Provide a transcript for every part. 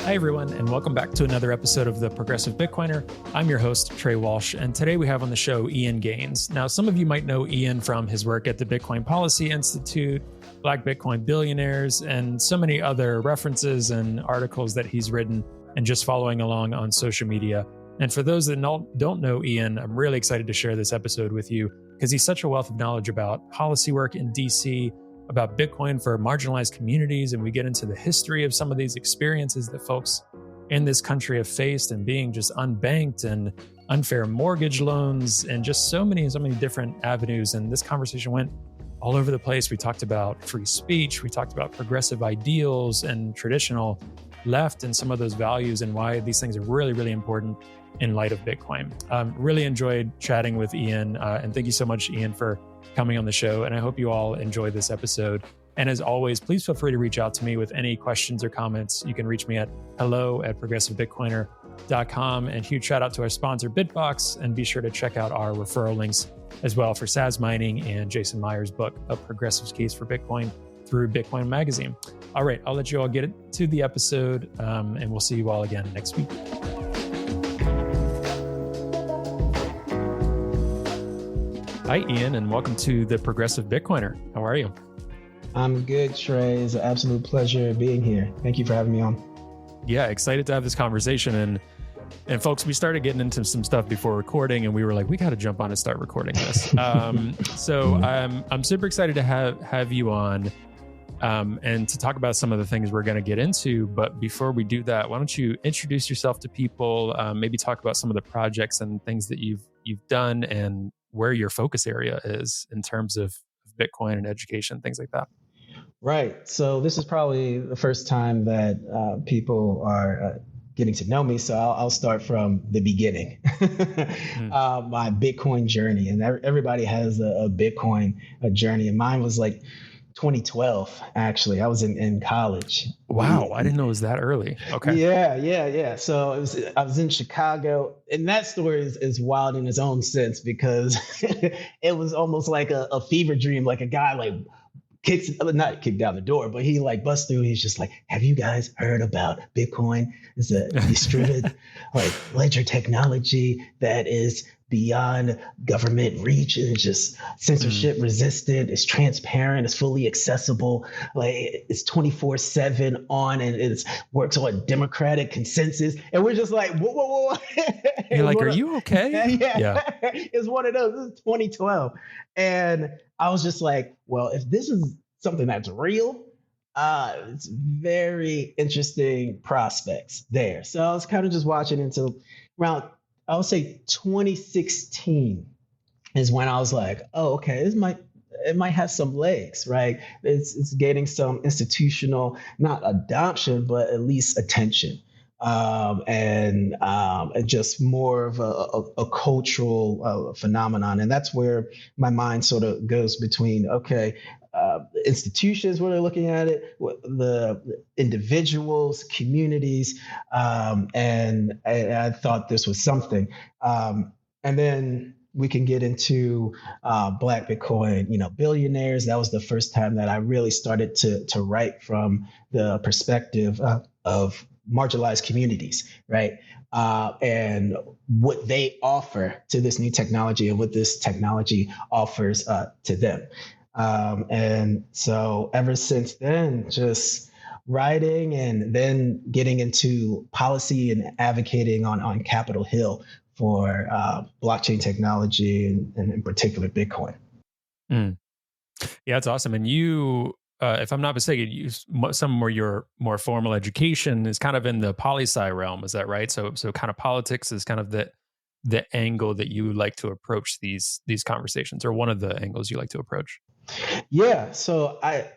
Hi, everyone, and welcome back to another episode of The Progressive Bitcoiner. I'm your host, Trey Walsh, and today we have on the show Ian Gaines. Now, some of you might know Ian from his work at the Bitcoin Policy Institute, Black Bitcoin Billionaires, and so many other references and articles that he's written and just following along on social media. And for those that don't know Ian, I'm really excited to share this episode with you because he's such a wealth of knowledge about policy work in DC, about Bitcoin for marginalized communities, and we get into the history of some of these experiences that folks in this country have faced and being just unbanked and unfair mortgage loans and just so many different avenues. And this conversation went all over the place. We talked about free speech, we talked about progressive ideals and traditional left and some of those values and why these things are really, really important in light of Bitcoin. Really enjoyed chatting with Ian, and thank you so much, Ian, for coming on the show. And I hope you all enjoy this episode. And as always, please feel free to reach out to me with any questions or comments. You can reach me at hello@progressivebitcoiner.com. And huge shout out to our sponsor, Bitbox. And be sure to check out our referral links as well for Saz Mining and Jason Meyer's book, A Progressive's Case for Bitcoin, through Bitcoin Magazine. All right, I'll let you all get it to the episode, and we'll see you all again next week. Hi, Ian, and welcome to The Progressive Bitcoiner. How are you? I'm good, Trey. It's an absolute pleasure being here. Thank you for having me on. Yeah, excited to have this conversation. And folks, we started getting into some stuff before recording, and we were like, we got to jump on and start recording this. So I'm super excited to have you on and to talk about some of the things we're going to get into. But before we do that, why don't you introduce yourself to people, maybe talk about some of the projects and things that you've done and where your focus area is in terms of Bitcoin and education, things like that. Right. So this is probably the first time that people are getting to know me. So I'll start from the beginning, my Bitcoin journey. And everybody has a Bitcoin journey. And mine was like 2012, actually. I was in college. Wow. I didn't know it was that early. Okay. Yeah. So I was in Chicago, and that story is wild in its own sense because it was almost like a fever dream, like a guy not kicked down the door, but he like busts through. He's just like, have you guys heard about Bitcoin? It's a distributed like ledger technology that is beyond government reach, and it's just censorship resistant, it's transparent, it's fully accessible, like it's 24/7 on, and it works on democratic consensus. And we're just like, whoa. You're like, are you okay? Yeah. It's one of those. This is 2012. And I was just like, well, if this is something that's real, it's very interesting prospects there. So I was kind of just watching until around, I would say 2016 is when I was like, oh, okay, it might have some legs, right? It's getting some institutional, not adoption, but at least attention. And just more of a cultural phenomenon. And that's where my mind sort of goes between, okay, institutions, when they're looking at it, the individuals, communities, and I thought this was something. And then we can get into Black Bitcoin, billionaires. That was the first time that I really started to write from the perspective of marginalized communities, right? And what they offer to this new technology and what this technology offers to them. And so ever since then, just writing and then getting into policy and advocating on Capitol Hill for blockchain technology and in particular Bitcoin. Yeah, it's awesome. And you, if I'm not mistaken, some more your more formal education is kind of in the poli-sci realm. Is that right? So kind of politics is kind of the angle that you like to approach these conversations, or one of the angles you like to approach. Yeah. So I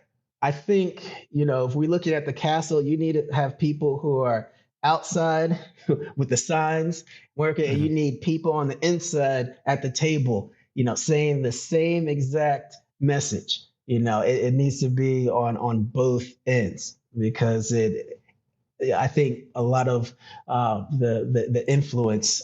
think, if we're looking at the castle, you need to have people who are outside with the signs working, and you need people on the inside at the table, saying the same exact message. It needs to be on both ends, because I think a lot of the influence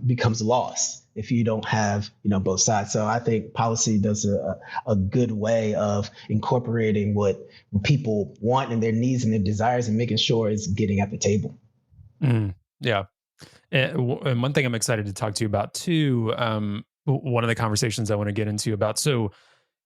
becomes lost if you don't have both sides. So I think policy does a good way of incorporating what people want and their needs and their desires, and making sure it's getting at the table. Yeah. And one thing I'm excited to talk to you about too, one of the conversations I want to get into about, so,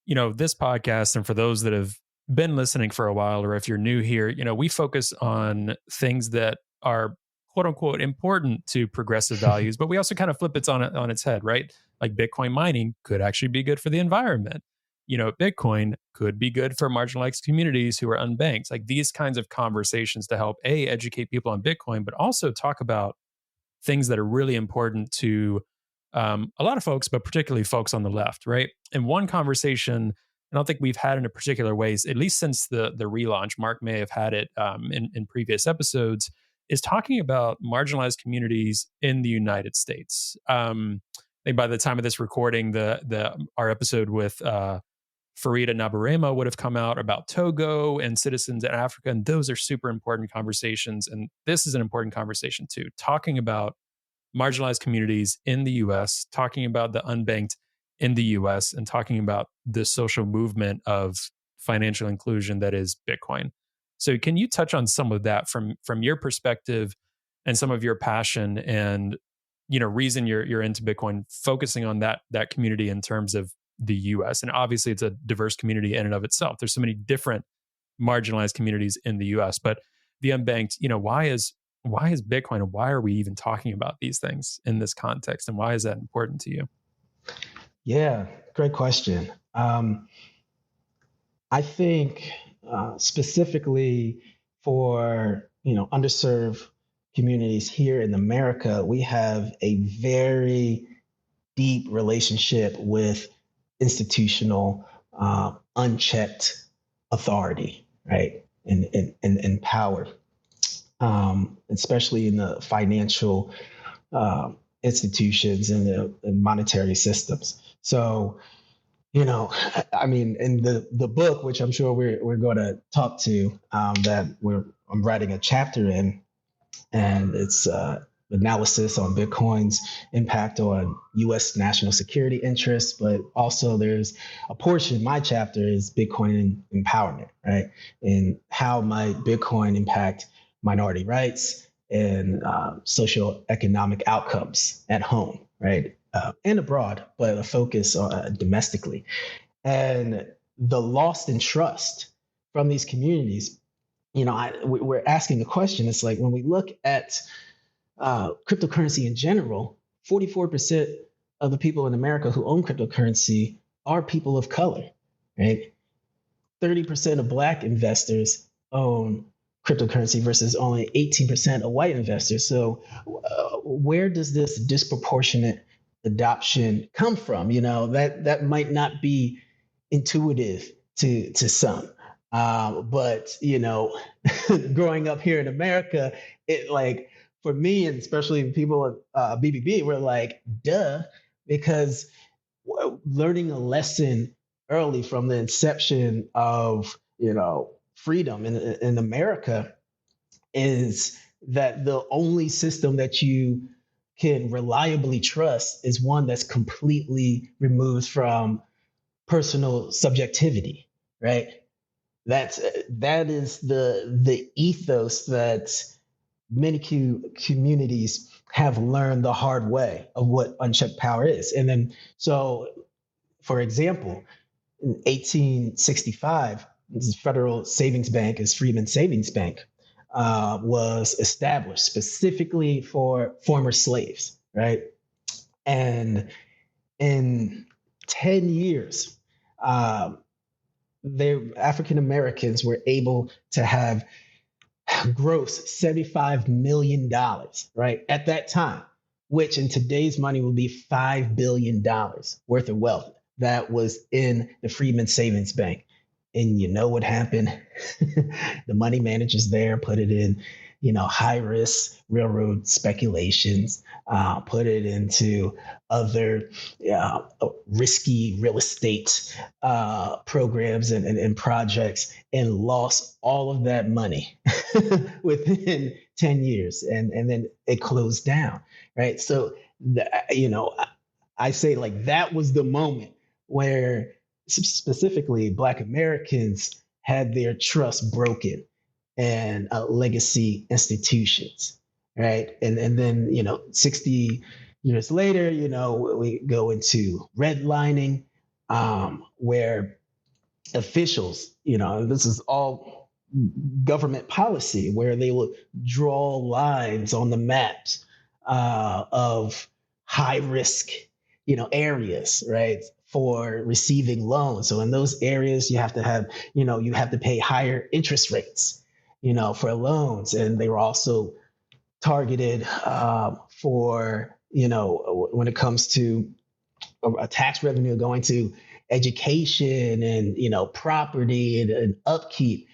this podcast, and for those that have been listening for a while, or if you're new here, we focus on things that are quote unquote important to progressive values, but we also kind of flip it on its head, right? Like Bitcoin mining could actually be good for the environment. Bitcoin could be good for marginalized communities who are unbanked. Like these kinds of conversations to help educate people on Bitcoin, but also talk about things that are really important to a lot of folks, but particularly folks on the left, right? And one conversation I don't think we've had in a particular ways, at least since the relaunch. Mark may have had it in previous episodes. Is talking about marginalized communities in the United States. I think by the time of this recording, the our episode with Farida Nabarema would have come out about Togo and citizens in Africa, and those are super important conversations. And this is an important conversation too, talking about marginalized communities in the US, talking about the unbanked in the US, and talking about the social movement of financial inclusion that is Bitcoin. So can you touch on some of that from your perspective and some of your passion and reason you're into Bitcoin, focusing on that community in terms of the US? And obviously it's a diverse community in and of itself. There's so many different marginalized communities in the US, but the unbanked, why is Bitcoin, and why are we even talking about these things in this context? And why is that important to you? Yeah, great question. I think specifically for underserved communities here in America, we have a very deep relationship with institutional, unchecked authority, right, and power, especially in the financial institutions and the monetary systems. So I mean, in the book, which I'm sure we're going to talk to, that I'm writing a chapter in, and it's analysis on Bitcoin's impact on U.S. national security interests, but also there's a portion. My chapter is Bitcoin empowerment, right, and how might Bitcoin impact minority rights and social economic outcomes at home, right, and abroad, but a focus domestically. And the loss in trust from these communities, we're asking the question. It's like when we look at cryptocurrency in general, 44% of the people in America who own cryptocurrency are people of color, right? 30% of Black investors own cryptocurrency versus only 18% of white investors. So where does this disproportionate adoption come from? That might not be intuitive to some. But growing up here in America, it, like, for me, and especially people at BBB, we're like, duh, because learning a lesson early from the inception of freedom in America is that the only system that you can reliably trust is one that's completely removed from personal subjectivity, right? That is the ethos that many communities have learned the hard way of what unchecked power is. And then, so for example, in 1865, the Federal Savings Bank, as Freedmen's Savings Bank, was established specifically for former slaves, right? And in 10 years, African Americans were able to have gross $75 million, right, at that time, which in today's money would be $5 billion worth of wealth that was in the Freedmen's Savings Bank. And you know what happened? The money managers there put it in, high risk railroad speculations, put it into other risky real estate programs and projects, and lost all of that money within 10 years. And then it closed down, right? So, I say, like, that was the moment where specifically Black Americans had their trust broken and legacy institutions. right? And then 60 years later, we go into redlining, where officials, this is all government policy, where they will draw lines on the maps of high risk, areas, right, for receiving loans. So in those areas, you have to have, you have to pay higher interest rates, for loans. And they were also targeted for, when it comes to a tax revenue going to education and property and upkeep.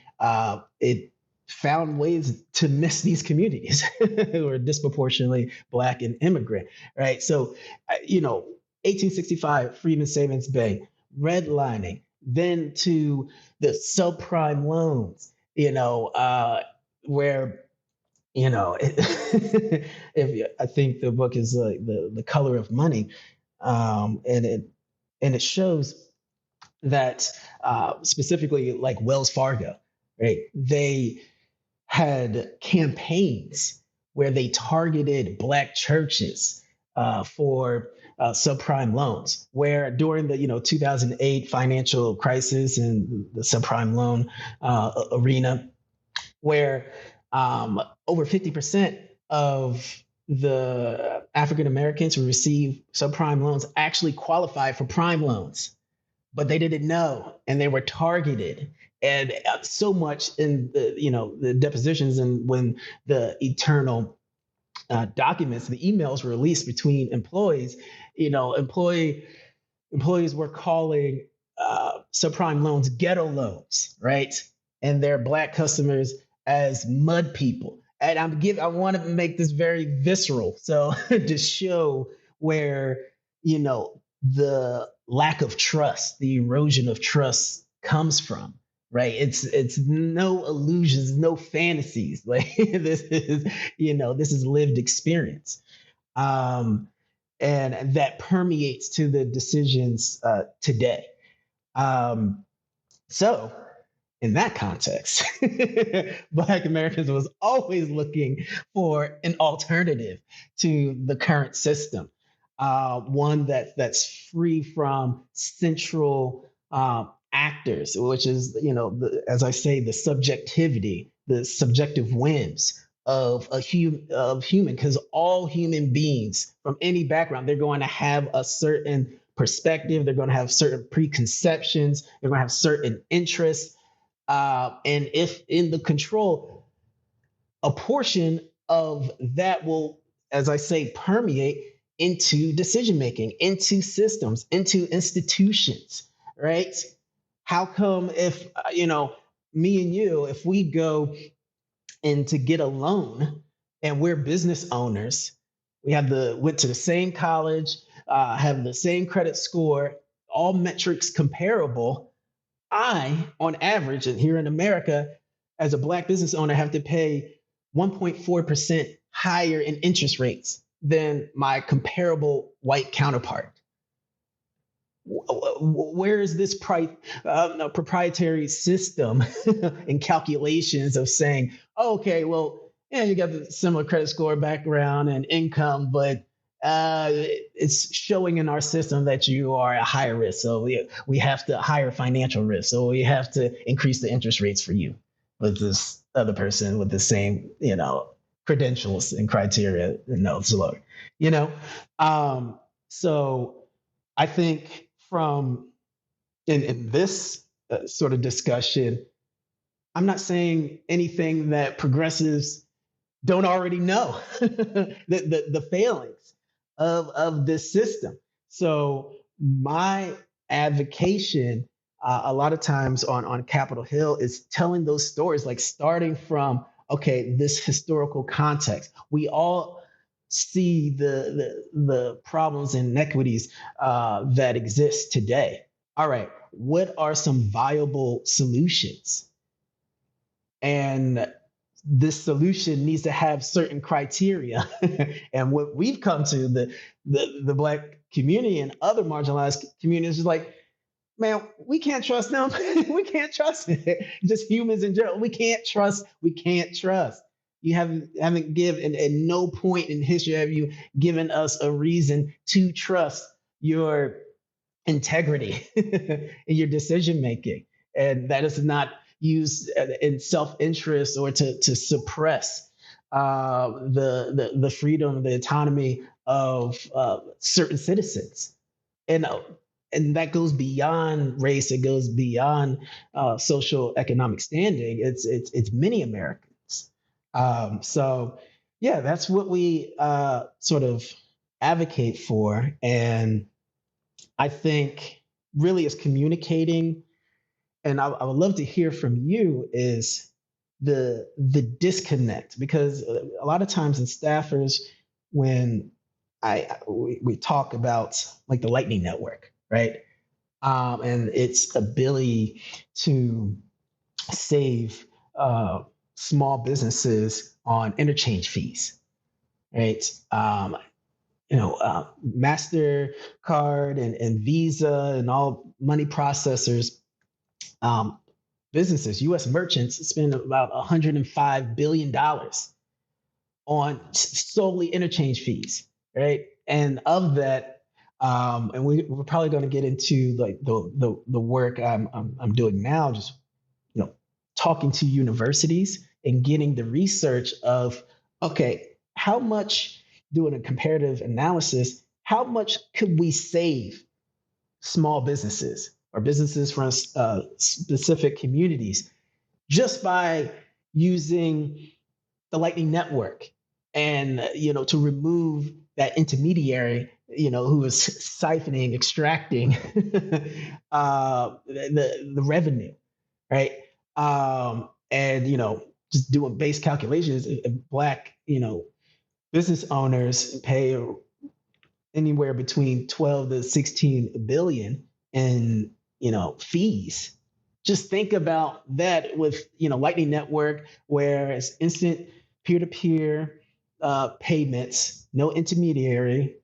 It found ways to miss these communities who are disproportionately Black and immigrant, right? So, 1865, Freedmen Savings Bank, redlining, then to the subprime loans, where if I think the book is the color of money, and it shows that specifically like Wells Fargo, right? They had campaigns where they targeted Black churches for subprime loans. Where during the 2008 financial crisis and the subprime loan arena, where over 50% of the African Americans who receive subprime loans actually qualify for prime loans, but they didn't know, and they were targeted. And so much in the depositions, and when the eternal documents, the emails were released between employees, employees were calling subprime loans ghetto loans, right? And their Black customers as mud people. And I want to make this very visceral, so to show where the lack of trust, the erosion of trust comes from, right? It's no illusions, no fantasies. Like this is lived experience, and that permeates to the decisions today. So in that context, Black Americans was always looking for an alternative to the current system, one that's free from central actors, which is, as I say, the subjectivity, the subjective whims of human, because all human beings from any background, they're going to have a certain perspective, they're going to have certain preconceptions, they're going to have certain interests. And if in the control, a portion of that will, as I say, permeate into decision making, into systems, into institutions, right? How come if, me and you, if we go in to get a loan and we're business owners, went to the same college, have the same credit score, all metrics comparable, I, on average, and here in America, as a Black business owner, have to pay 1.4% higher in interest rates than my comparable white counterpart. Where is this proprietary system and calculations of saying, oh, okay, well, yeah, you got the similar credit score, background, and income, but it's showing in our system that you are at higher risk. So we have to higher financial risk. So we have to increase the interest rates for you. But this other person with the same, credentials and criteria, no, it's lower, So I think in this sort of discussion, I'm not saying anything that progressives don't already know, the failings of this system. So my advocation a lot of times on Capitol Hill is telling those stories, like starting from, okay, this historical context. We all see the problems and inequities that exist today. All right, what are some viable solutions? And this solution needs to have certain criteria. And what we've come to, the Black community and other marginalized communities, is like, man, we can't trust them. We can't trust it. Just humans in general. We can't trust. You haven't given, at no point in history have you given us a reason to trust your integrity in your decision making, and that is not used in self-interest or to suppress the freedom, the autonomy of certain citizens. And and that goes beyond race. It goes beyond social economic standing. It's many Americans. So yeah, that's what we sort of advocate for, and I think really is communicating. And I would love to hear from you is the disconnect, because a lot of times in staffers, when we talk about like the Lightning Network, right? And its ability to save small businesses on interchange fees, right? MasterCard and Visa and all money processors, um, businesses, U.S. merchants spend about $105 billion on solely interchange fees, right? And of that, and we're probably going to get into like the work I'm doing now, just talking to universities and getting the research of, okay, how much, doing a comparative analysis, how much could we save small businesses or businesses from specific communities just by using the Lightning Network, and to remove that intermediary, who is siphoning, extracting the revenue, right? And just doing base calculations, if Black business owners pay anywhere between 12 to 16 billion in fees. Just think about that with Lightning Network, where it's instant peer-to-peer payments, no intermediary,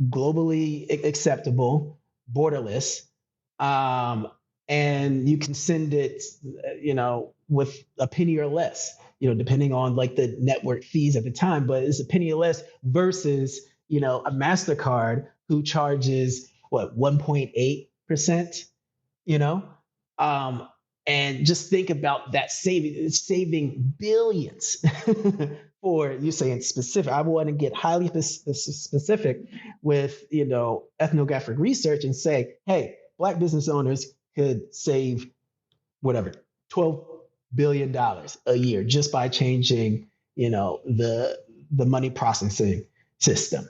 globally acceptable, borderless, and you can send it with a penny or less, depending on like the network fees at the time, but it's a penny or less versus a MasterCard who charges what, 1.8%, um, and just think about that saving. It's saving billions for, you saying specific. I want to get highly specific with ethnographic research and say, hey, Black business owners could save whatever, $12 billion a year just by changing the money processing system,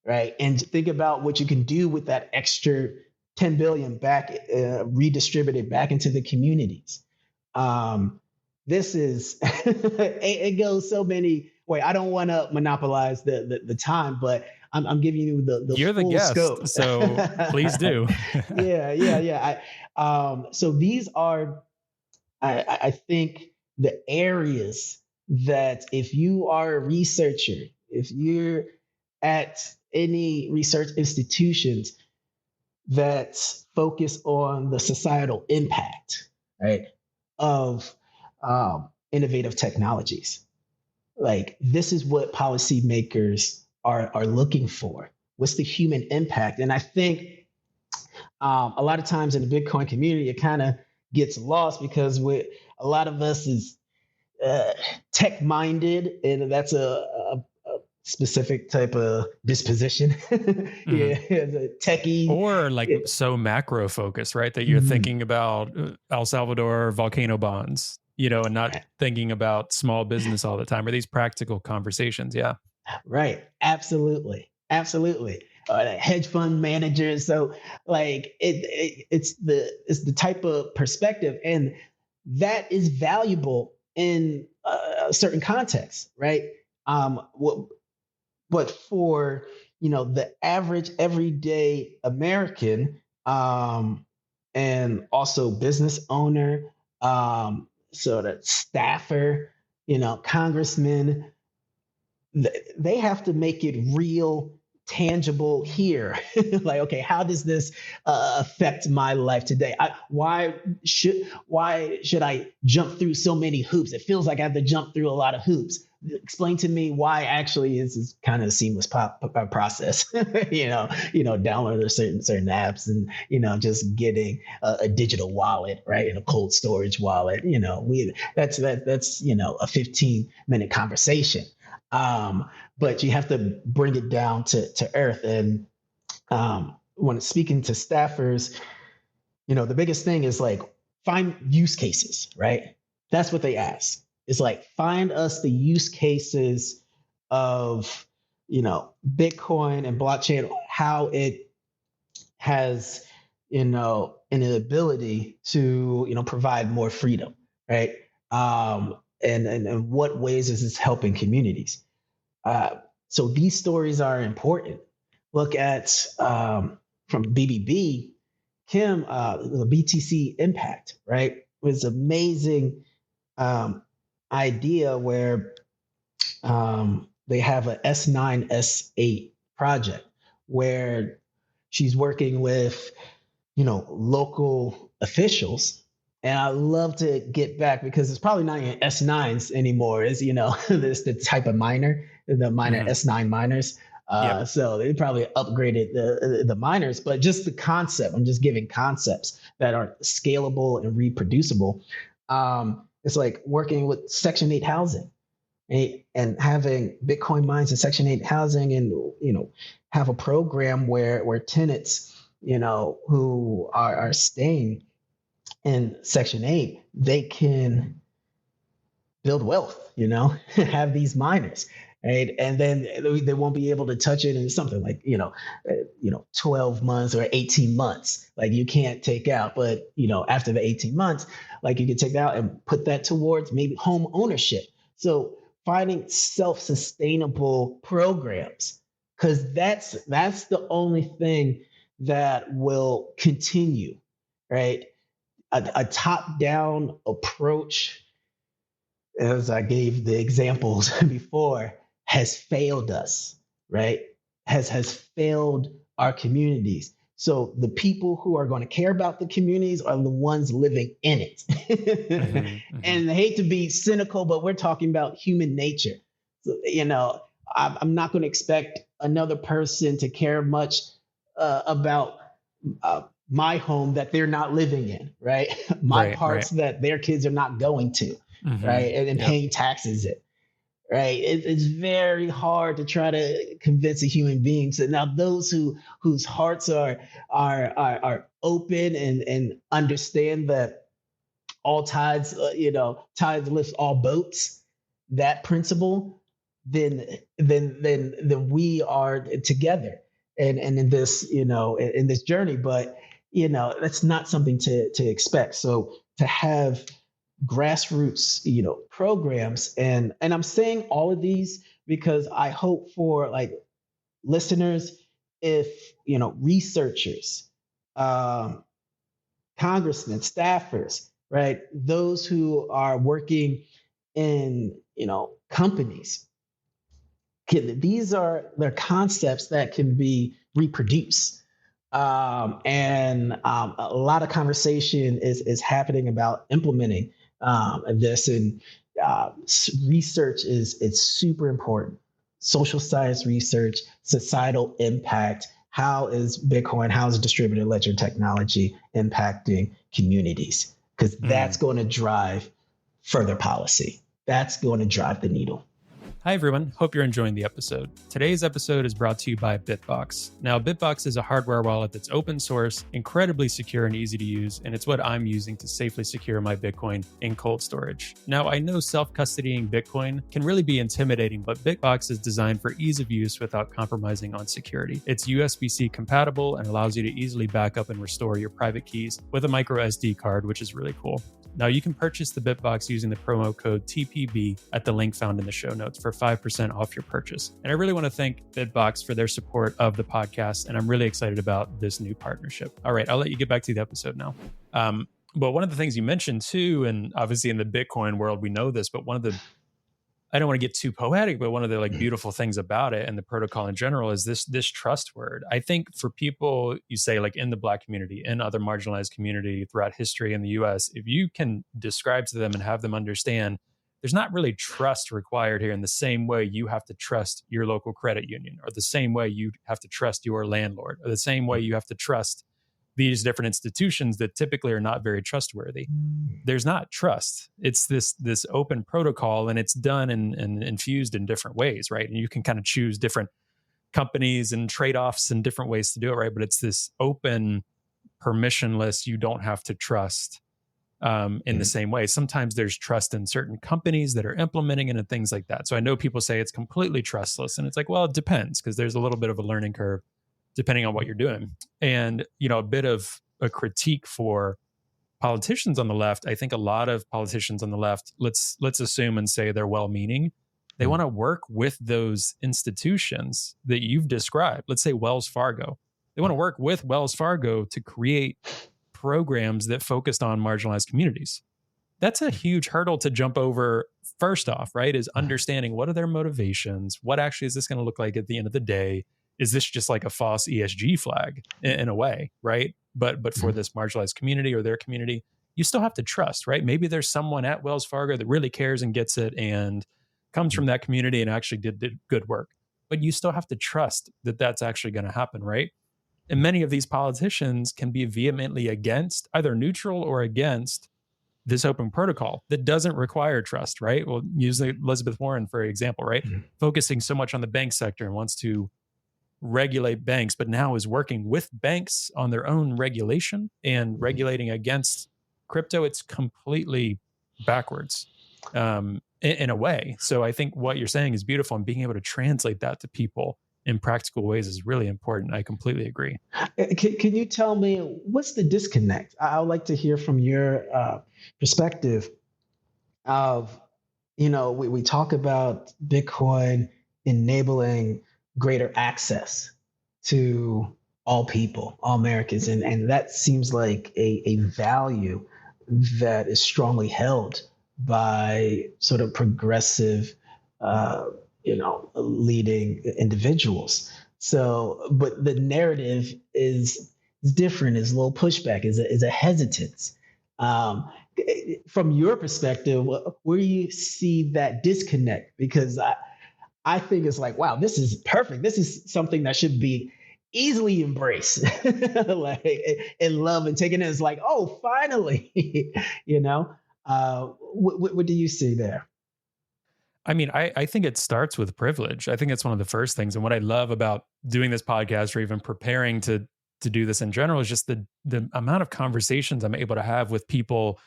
right? And think about what you can do with that extra 10 billion back, redistributed back into the communities. This is it goes so many ways. I don't want to monopolize the time, but I'm giving you the You're full the guest, scope. so please do. Yeah. So these are, I think, the areas that if you are a researcher, if you're at any research institutions that focus on the societal impact, right, of innovative technologies, like this is what policymakers are looking for. What's the human impact? And I think a lot of times in the Bitcoin community, it kind of gets lost because a lot of us is tech minded, and that's a specific type of disposition. Yeah, the techie. Or like so macro focused, right? That you're thinking about El Salvador volcano bonds, and not thinking about small business all the time, or these practical conversations. Yeah. Right. Absolutely. Hedge fund managers. So like it's the type of perspective, and that is valuable in a certain context, right? But for the average everyday American, and also business owner, sort of staffer, congressman, they have to make it real tangible here. Like, okay, how does this affect my life today? Why should I jump through so many hoops? It feels like I have to jump through a lot of hoops. Explain to me why actually is kind of a seamless process. Download certain apps and just getting a digital wallet, right, and a cold storage wallet. That's a 15-minute conversation. But you have to bring it down to earth. And when speaking to staffers, the biggest thing is like find use cases, right? That's what they ask. It's like, find us the use cases of, Bitcoin and blockchain, how it has, an ability to, provide more freedom, right? And what ways is this helping communities? So these stories are important. Look at from BBB, Kim, the BTC impact, right? It was amazing idea where they have a S9, S8 project where she's working with, local officials. And I love to get back because it's probably not even S9s anymore. It's, this the type of miner, the miner S9 miners. Yep. So they probably upgraded the miners, but just the concept. I'm just giving concepts that are scalable and reproducible. It's like working with Section 8 housing, right? And having Bitcoin mines in Section 8 housing, and have a program where tenants, who are staying in Section 8, they can build wealth, have these miners, right? And then they won't be able to touch it in something like, 12 months or 18 months. Like you can't take out, but, after the 18 months, like you can take out and put that towards maybe home ownership. So finding self-sustainable programs, because that's the only thing that will continue, right? A top-down approach, as I gave the examples before, has failed us, right? Has failed our communities. So the people who are going to care about the communities are the ones living in it. And I hate to be cynical, but we're talking about human nature. So, I'm not going to expect another person to care much about my home that they're not living in, right? My parts that their kids are not going to, right? And paying taxes in, right? It's very hard to try to convince a human being. So now those whose hearts are open and understand that all tides, tides lift all boats, that principle, then we are together and in this, in this journey. But that's not something to expect. So to have grassroots, programs, and I'm saying all of these because I hope for like listeners, if researchers, congressmen, staffers, right, those who are working in companies, these are their concepts that can be reproduced. And a lot of conversation is happening about implementing this, and research it's super important. Social science research, societal impact. How is Bitcoin, how is distributed ledger technology impacting communities? Because that's going to drive further policy. That's going to drive the needle. Hi, everyone. Hope you're enjoying the episode. Today's episode is brought to you by Bitbox. Now, Bitbox is a hardware wallet that's open source, incredibly secure and easy to use, and it's what I'm using to safely secure my Bitcoin in cold storage. Now, I know self-custodying Bitcoin can really be intimidating, but Bitbox is designed for ease of use without compromising on security. It's USB-C compatible and allows you to easily back up and restore your private keys with a micro SD card, which is really cool. Now, you can purchase the Bitbox using the promo code TPB at the link found in the show notes for 5% off your purchase. And I really want to thank Bitbox for their support of the podcast, and I'm really excited about this new partnership. All right, I'll let you get back to the episode now. But one of the things you mentioned too, and obviously in the Bitcoin world, we know this, but one of the, I don't want to get too poetic, but one of the like beautiful things about it and the protocol in general is this trust word. I think for people, you say like in the Black community and other marginalized community throughout history in the US, if you can describe to them and have them understand there's not really trust required here in the same way you have to trust your local credit union, or the same way you have to trust your landlord, or the same way you have to trust these different institutions that typically are not very trustworthy. There's not trust. It's this open protocol, and it's done and infused in different ways, right? And you can kind of choose different companies and trade-offs and different ways to do it, right? But it's this open, permissionless, you don't have to trust in the same way. Sometimes there's trust in certain companies that are implementing it and things like that. So I know people say it's completely trustless, and it's like, well, it depends, because there's a little bit of a learning curve depending on what you're doing. And, a bit of a critique for politicians on the left. I think a lot of politicians on the left, let's assume and say they're well-meaning. They want to work with those institutions that you've described. Let's say Wells Fargo. They want to work with Wells Fargo to create programs that focused on marginalized communities. That's a huge hurdle to jump over. First off, right, is understanding what are their motivations? What actually is this going to look like at the end of the day? Is this just like a false ESG flag in a way, right? But for this marginalized community or their community, you still have to trust, right? Maybe there's someone at Wells Fargo that really cares and gets it and comes from that community and actually did good work. But you still have to trust that that's actually going to happen, right? And many of these politicians can be vehemently against, either neutral or against, this open protocol that doesn't require trust, right? Well, using Elizabeth Warren, for example, right? Focusing so much on the bank sector and wants to regulate banks, but now is working with banks on their own regulation and regulating against crypto. It's completely backwards in a way. So I think what you're saying is beautiful, and being able to translate that to people in practical ways is really important. I completely agree. Can you tell me what's the disconnect? I would like to hear from your perspective of, we talk about Bitcoin enabling greater access to all people, all Americans, and that seems like a value that is strongly held by sort of progressive, leading individuals. So, but the narrative is different, is a little pushback, is a hesitance. From your perspective, where do you see that disconnect? Because I think it's like, wow, this is perfect. This is something that should be easily embraced, like in love and taken in. It's like, oh, finally, what do you see there? I mean, I think it starts with privilege. I think it's one of the first things. And what I love about doing this podcast, or even preparing to do this in general, is just the amount of conversations I'm able to have with people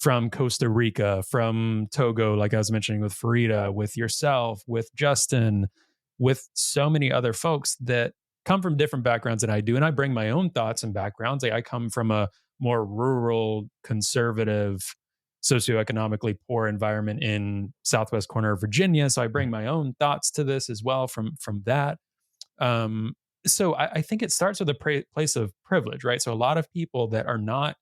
from Costa Rica, from Togo, like I was mentioning with Farida, with yourself, with Justin, with so many other folks that come from different backgrounds than I do. And I bring my own thoughts and backgrounds. Like I come from a more rural, conservative, socioeconomically poor environment in southwest corner of Virginia. So I bring my own thoughts to this as well from that. So I think it starts with a place of privilege, right? So a lot of people that are not,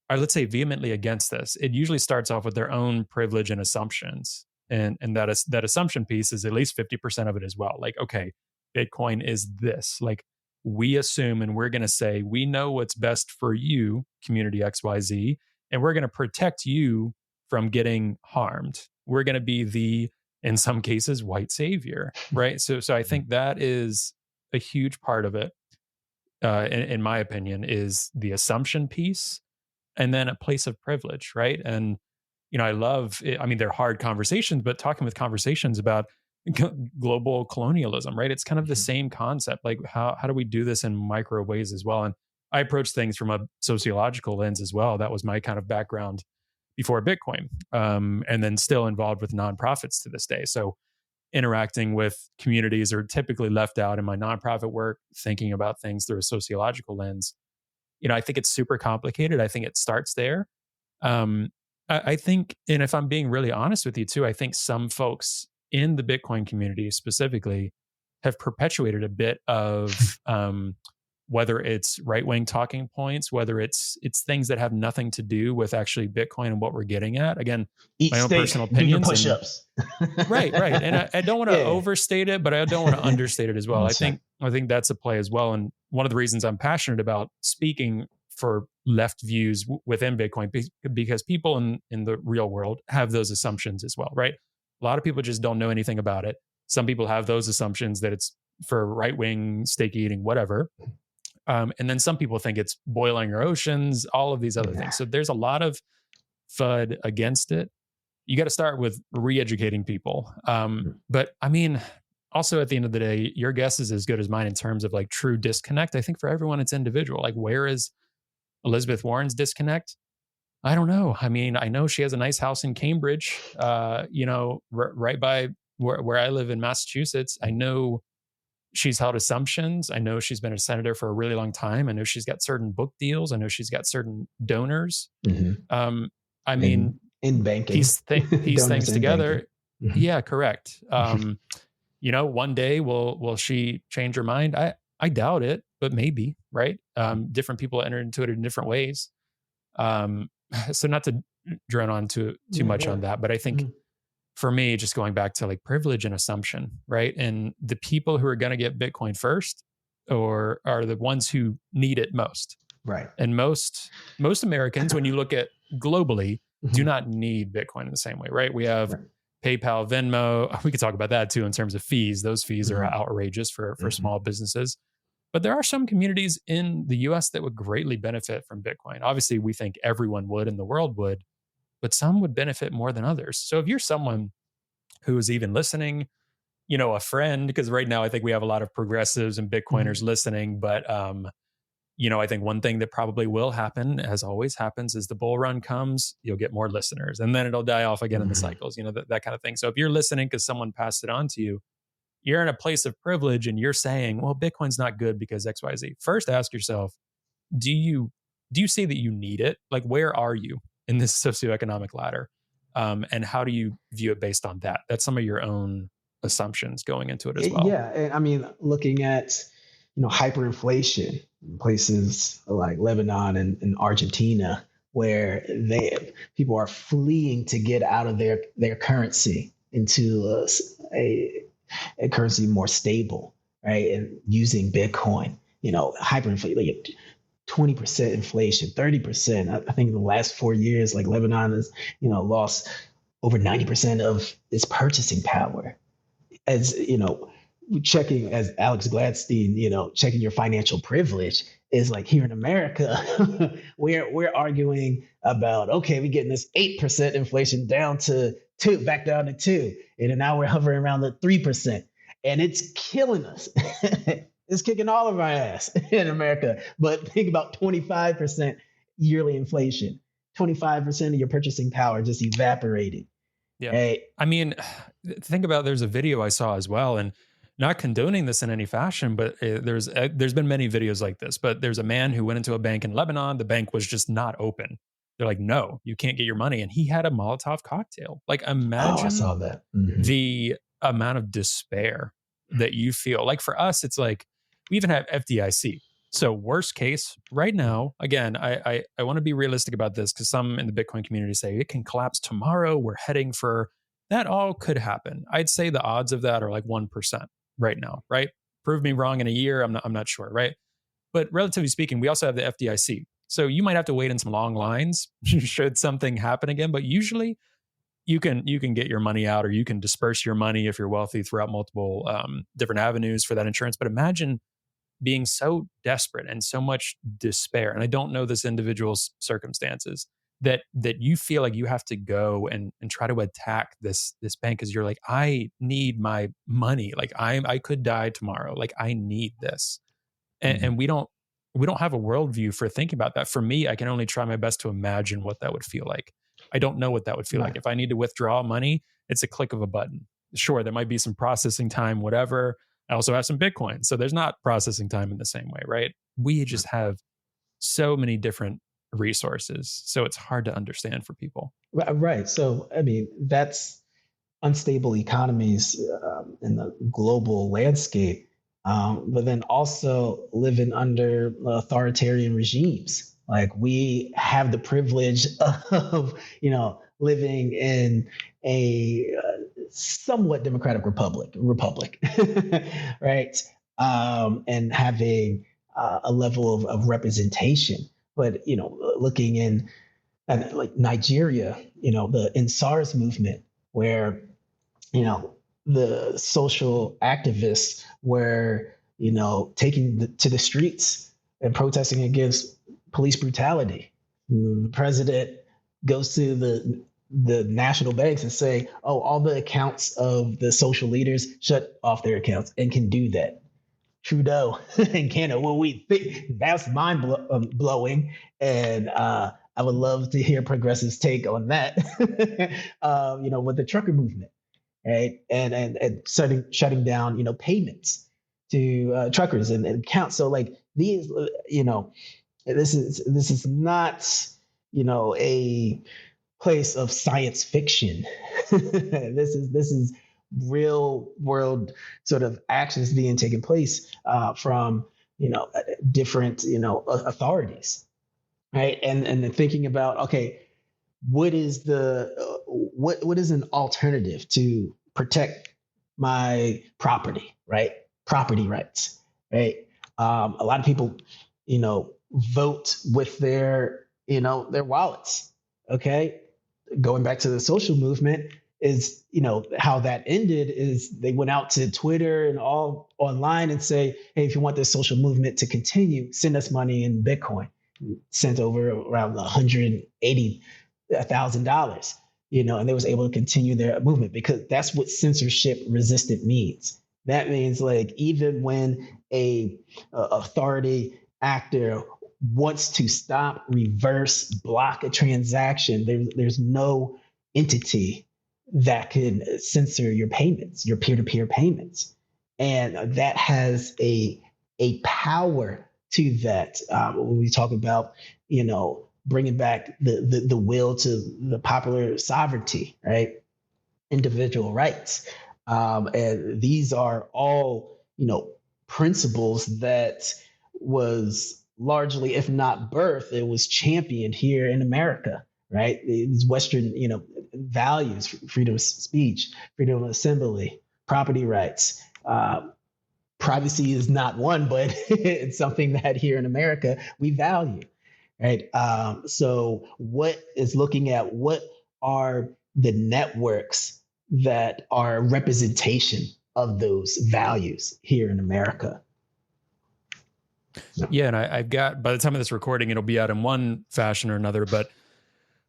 or let's say vehemently against this, it usually starts off with their own privilege and assumptions. And that is, that assumption piece is at least 50% of it as well. Like, okay, Bitcoin is this. Like we assume, and we're going to say, we know what's best for you, community XYZ, and we're going to protect you from getting harmed. We're going to be the, in some cases, white savior, right? So I think that is a huge part of it, in my opinion, is the assumption piece, and then a place of privilege, right? And I love it. I mean, they're hard conversations, but talking with conversations about global colonialism, right? It's kind of the same concept. Like how do we do this in micro ways as well? And I approach things from a sociological lens as well. That was my kind of background before Bitcoin, and then still involved with nonprofits to this day. So interacting with communities are typically left out in my nonprofit work, thinking about things through a sociological lens. I think it's super complicated. I think it starts there. I think, and if I'm being really honest with you too, I think some folks in the Bitcoin community specifically have perpetuated a bit of whether it's right-wing talking points, whether it's things that have nothing to do with actually Bitcoin and what we're getting at. Again, Eat my own personal steak, do your opinions and push-ups. right. And I don't want to Yeah. overstate it, but I don't want to understate it as well. That's right. I think that's a play as well. And one of the reasons I'm passionate about speaking for left views within Bitcoin, because people in the real world have those assumptions as well, right? A lot of people just don't know anything about it. Some people have those assumptions that it's for right-wing steak eating, whatever. And then some people think it's boiling our oceans, all of these other things. So there's a lot of FUD against it. You got to start with re-educating people. But I mean, also at the end of the day, your guess is as good as mine in terms of like true disconnect. I think for everyone, it's individual. Like, where is Elizabeth Warren's disconnect? I don't know. I mean, I know she has a nice house in Cambridge, right by where I live in Massachusetts. I know she's held assumptions. I know she's been a senator for a really long time. I know she's got certain book deals. I know she's got certain donors. I mean, in banking, piece things together. Yeah, correct. One day will she change her mind? I doubt it, but maybe, right? Different people enter into it in different ways. So not to drone on too much on that, but I think for me, just going back to like privilege and assumption, right? And the people who are going to get Bitcoin first or are the ones who need it most. Right. And most Americans, when you look at globally, do not need Bitcoin in the same way, right? We have PayPal, Venmo. We could talk about that too in terms of fees. Those fees are outrageous for small businesses. But there are some communities in the US that would greatly benefit from Bitcoin. Obviously, we think everyone would and the world would, but some would benefit more than others. So if you're someone who is even listening, a friend, because right now I think we have a lot of progressives and Bitcoiners listening, but I think one thing that probably will happen, as always happens, is the bull run comes, you'll get more listeners, and then it'll die off again in the cycles, that kind of thing. So if you're listening because someone passed it on to you, you're in a place of privilege and you're saying, well, Bitcoin's not good because X, Y, Z. First, ask yourself, do you see that you need it? Like, where are you in this socioeconomic ladder? And how do you view it based on that? That's some of your own assumptions going into it as well. Yeah. And I mean, looking at, hyperinflation in places like Lebanon and Argentina, where people are fleeing to get out of their currency into a currency more stable, right? And using Bitcoin, hyperinflation, like 20% inflation, 30%. I think in the last 4 years, like Lebanon has, lost over 90% of its purchasing power. As checking, as Alex Gladstein, checking your financial privilege is like here in America, we're arguing about, okay, we're getting this 8% inflation down to back down to 2. And then now we're hovering around the 3%. And it's killing us. It's kicking all of our ass in America. But think about 25% yearly inflation, 25% of your purchasing power just evaporating. Yeah. Hey. I mean, think about, there's a video I saw as well, and not condoning this in any fashion, but there's been many videos like this, but there's a man who went into a bank in Lebanon. The bank was just not open. They're like, no, you can't get your money. And he had a Molotov cocktail. Like, imagine I saw that. The amount of despair that you feel. Like, for us, it's like, we even have FDIC. So worst case right now, again, I want to be realistic about this, because some in the Bitcoin community say it can collapse tomorrow. We're heading for that. All could happen. I'd say the odds of that are like 1% right now, right? Prove me wrong in a year. I'm not sure, right? But relatively speaking, we also have the FDIC. So you might have to wait in some long lines should something happen again. But usually you can get your money out, or you can disperse your money if you're wealthy throughout multiple different avenues for that insurance. But imagine being so desperate and so much despair, and I don't know this individual's circumstances, that you feel like you have to go and try to attack this bank, because you're like, I need my money. Like, I could die tomorrow. Like, I need this. And we don't have a worldview for thinking about that. For me, I can only try my best to imagine what that would feel like. I don't know what that would feel like. If I need to withdraw money, it's a click of a button. Sure, there might be some processing time, whatever. I also have some Bitcoin, so there's not processing time in the same way, right? We just have so many different resources, so it's hard to understand for people. Right. So, I mean, that's unstable economies in the global landscape. but then also living under authoritarian regimes. Like we have the privilege of, living in a somewhat democratic republic, right? And having a level of representation. But looking in at like Nigeria, the NSARS movement, where the social activists were, taking to the streets and protesting against police brutality. The president goes to the national banks and say, "Oh, all the accounts of the social leaders shut off their accounts," and can do that. Trudeau and Canada. Well, we think that's blowing, and I would love to hear progressives' take on that. With the trucker movement, right, and shutting down, payments to truckers and accounts. So like these, this is not, a place of science fiction. This is real world sort of actions being taken place from different authorities, right? And then thinking about, okay, what is what is an alternative to protect my property, right? Property rights, right? A lot of people vote with their their wallets. Okay, going back to the social movement, is how that ended is they went out to Twitter and all online and say, hey, if you want this social movement to continue, send us money in Bitcoin. Sent over around $180,000, and they was able to continue their movement, because that's what censorship resistant means. That means like even when a authority actor wants to stop, reverse, block a transaction, there's no entity that can censor your payments, your peer-to-peer payments. And that has a power to that. When we talk about, bringing back the will to the popular sovereignty, right? Individual rights. And these are all, principles that was largely, if not birth, it was championed here in America, right? These Western, values: freedom of speech, freedom of assembly, property rights. Privacy is not one, but it's something that here in America we value, right? So what is looking at what are the networks that are representation of those values here in America? Yeah, and I've got, by the time of this recording, it'll be out in one fashion or another. But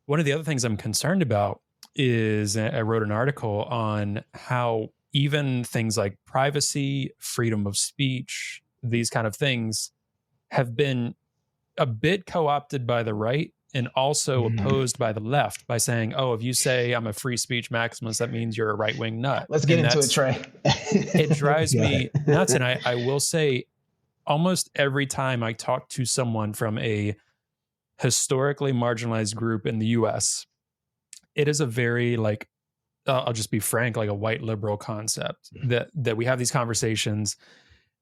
one of the other things I'm concerned about is I wrote an article on how even things like privacy, freedom of speech, these kind of things have been a bit co-opted by the right and also opposed by the left by saying, oh, if you say I'm a free speech maximalist, that means you're a right-wing nut. Let's get into it, Trey. It drives me nuts. And I will say, almost every time I talk to someone from a historically marginalized group in the US, it is a very I'll just be frank, like a white liberal concept that we have these conversations.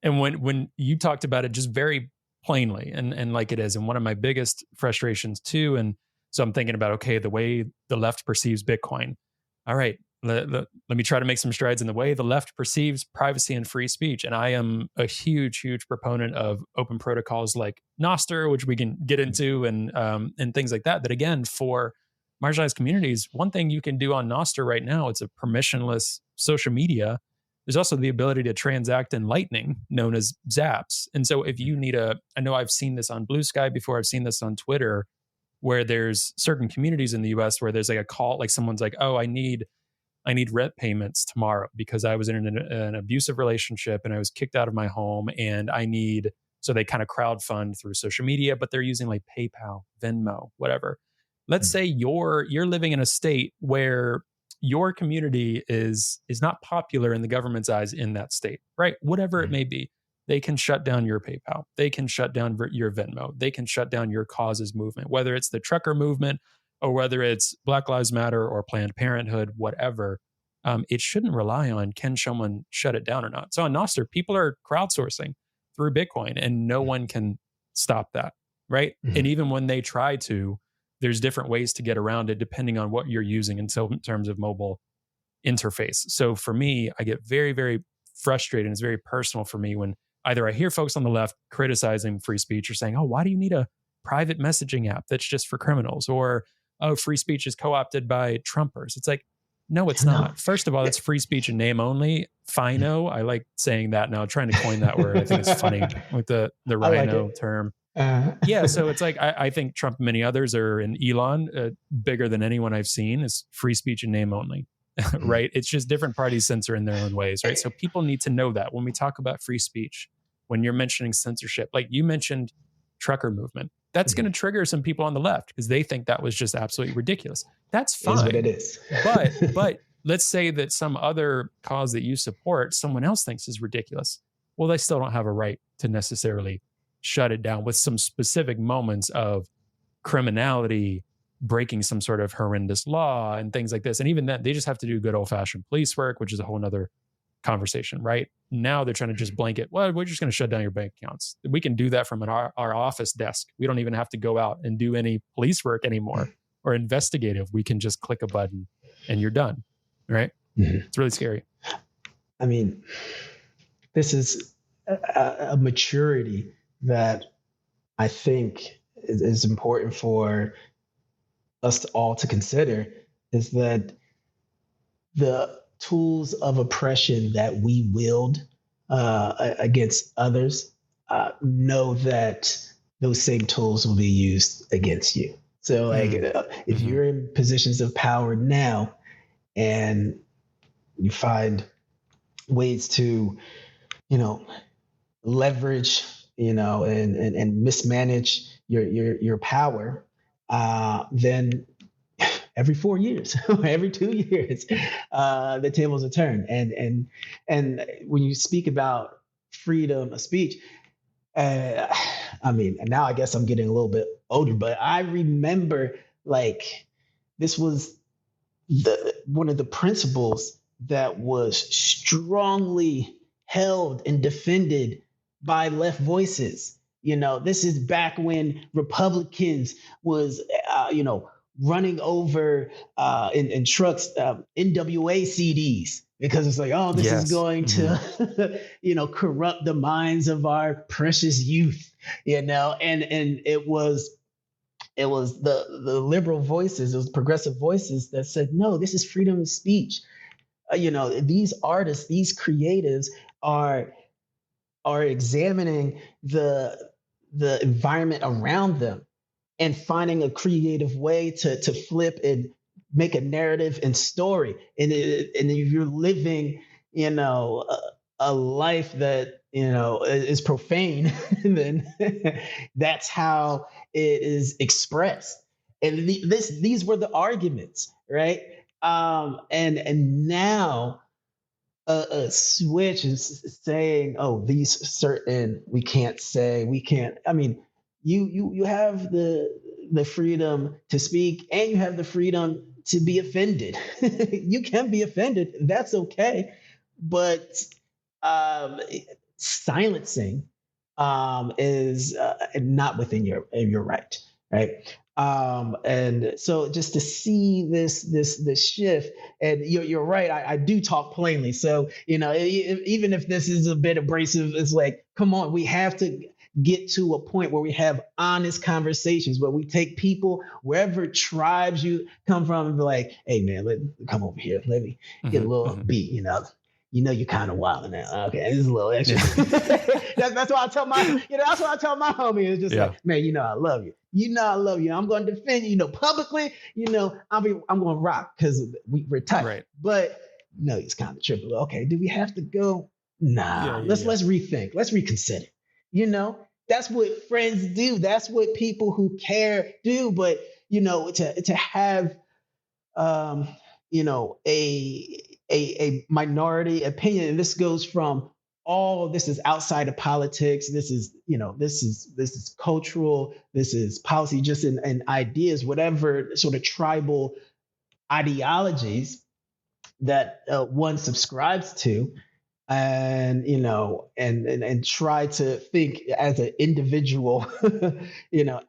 And when you talked about it just very plainly and like it is, and one of my biggest frustrations too. And so I'm thinking about, okay, the way the left perceives Bitcoin. All right, let me try to make some strides in the way the left perceives privacy and free speech. And I am a huge proponent of open protocols like Nostr, which we can get into, and things like that. That again, for marginalized communities, one thing you can do on Nostr right now, it's a permissionless social media. There's also the ability to transact in Lightning, known as Zaps. And so if you need I know I've seen this on Blue Sky before, I've seen this on Twitter, where there's certain communities in the US where there's like a call, like someone's like, oh, I need rent payments tomorrow because I was in an abusive relationship and I was kicked out of my home and so they kind of crowdfund through social media, but they're using like PayPal, Venmo, whatever. Let's say you're living in a state where your community is not popular in the government's eyes in that state, right? Whatever it may be, they can shut down your PayPal. They can shut down your Venmo. They can shut down your causes movement, whether it's the trucker movement or whether it's Black Lives Matter or Planned Parenthood, whatever. it shouldn't rely on can someone shut it down or not. So on Nostr, people are crowdsourcing through Bitcoin, and no one can stop that, right? Mhm. And even when they try to, there's different ways to get around it depending on what you're using in terms of mobile interface. So for me, I get very, very frustrated. And it's very personal for me when either I hear folks on the left criticizing free speech or saying, oh, why do you need a private messaging app that's just for criminals? Or, oh, free speech is co opted by Trumpers. It's like, no, it's No. not. First of all, it's free speech in name only. Fino. I like saying that now, trying to coin that word. I think it's funny with the I like rhino it. term. Yeah, so it's like I think Trump and many others are, and Elon, bigger than anyone I've seen, is free speech in name only. Right? It's just different parties censor in their own ways, right? So people need to know that when we talk about free speech, when you're mentioning censorship, like you mentioned trucker movement, that's going to trigger some people on the left because they think that was just absolutely ridiculous. That's fine. Is what it is. but let's say that some other cause that you support, someone else thinks is ridiculous. Well, they still don't have a right to necessarily shut it down with some specific moments of criminality, breaking some sort of horrendous law and things like this. And even then, they just have to do good old fashioned police work, which is a whole nother conversation, right? Now they're trying to just blanket, well, we're just going to shut down your bank accounts. We can do that from our office desk. We don't even have to go out and do any police work anymore or investigative. We can just click a button and you're done, right? It's really scary. I mean, this is a maturity that I think is important for us all to consider, is that the tools of oppression that we wield against others, know that those same tools will be used against you. So like, if you're in positions of power now and you find ways to, leverage, and mismanage your power, then every 4 years, every 2 years, the tables are turned. And when you speak about freedom of speech, I mean, now I guess I'm getting a little bit older, but I remember like this was one of the principles that was strongly held and defended by left voices. This is back when Republicans was, running over in trucks, NWA CDs, because it's like, oh, this is going to, corrupt the minds of our precious youth, and it was the liberal voices, those progressive voices that said, no, this is freedom of speech. These artists, these creatives are examining the environment around them and finding a creative way to flip and make a narrative and story. And if you're living, a life that, is profane, then that's how it is expressed. And these were the arguments, right? And now a switch is saying, oh, these certain we can't say, we can't. I mean, you have the freedom to speak, and you have the freedom to be offended. You can be offended, that's okay, but silencing is not within your right, right? And so just to see this shift, and you're right, I do talk plainly. So even if this is a bit abrasive, it's like, come on, we have to get to a point where we have honest conversations, where we take people wherever tribes you come from and be like, hey man, come over here, let me get a little beat, you're kind of wild now. Okay, this is a little extra. that's what I tell my, that's what I tell my homie. It's just like, man, I love you. I love you. I'm going to defend you, publicly. I'm going to rock because we're tight. Right. But no, it's kind of triple. Okay, do we have to go? Nah. Let's rethink. Let's reconsider. That's what friends do. That's what people who care do. But to have a minority opinion, and this goes from this is outside of politics, this is this is cultural, this is policy, just in ideas, whatever sort of tribal ideologies, that one subscribes to, and and try to think as an individual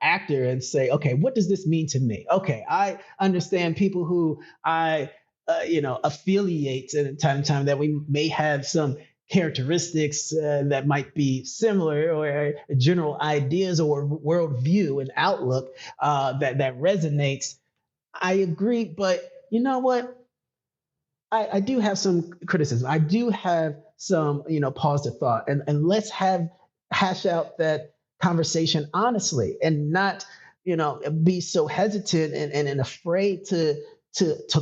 actor and say, okay, what does this mean to me? Okay, I understand people who I affiliate at time to time, that we may have some characteristics that might be similar, or general ideas or worldview and outlook that resonates. I agree, but you know what? I do have some criticism. I do have some, pause to thought, and let's hash out that conversation honestly, and not, be so hesitant and afraid to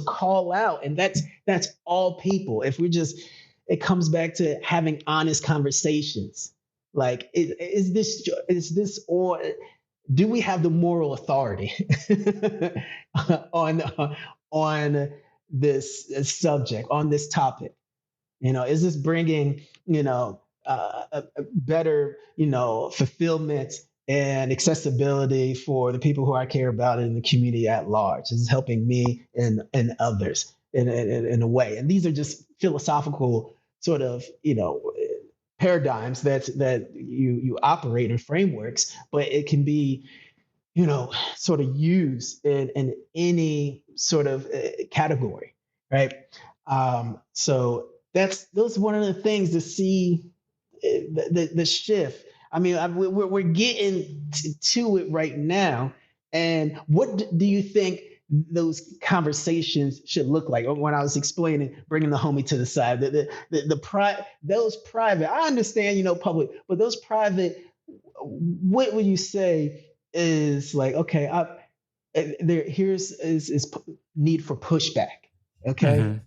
call out. And that's all people. If we just, it comes back to having honest conversations. Like, is this, or do we have the moral authority on on this subject, on this topic? Is this bringing a better fulfillment and accessibility for the people who I care about in the community at large? Is this helping me and others in a way? And these are just philosophical sort of paradigms that you operate in frameworks, but it can be sort of used in any sort of category, right? So those are one of the things to see the shift. I mean, we're getting to it right now. And what do you think those conversations should look like? When I was explaining, bringing the homie to the side, those private, I understand, public, but those private, what would you say is like, okay, here's is need for pushback. Okay.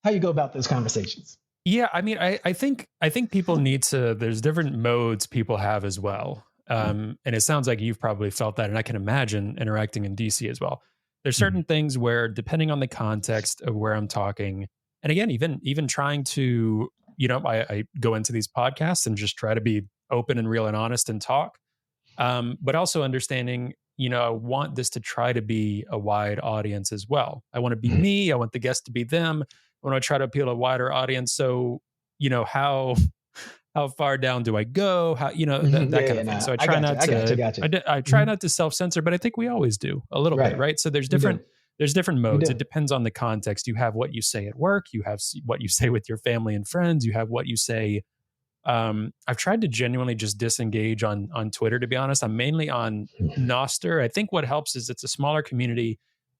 How you go about those conversations? Yeah, I mean, I think people need to. There's different modes people have as well, and it sounds like you've probably felt that, and I can imagine interacting in DC as well. There's certain things where, depending on the context of where I'm talking, and again, even trying to, I go into these podcasts and just try to be open and real and honest and talk, but also understanding, I want this to try to be a wide audience as well. I want to be me. I want the guests to be them. I want to try to appeal to a wider audience. So, how far down do I go? How, that kind of thing. So I try not to, I try not to self-censor, but I think we always do a little bit, right? So there's different modes. It depends on the context. You have what you say at work. You have what you say with your family and friends. You have what you say. I've tried to genuinely just disengage on Twitter, to be honest. I'm mainly on Noster. I think what helps is it's a smaller community.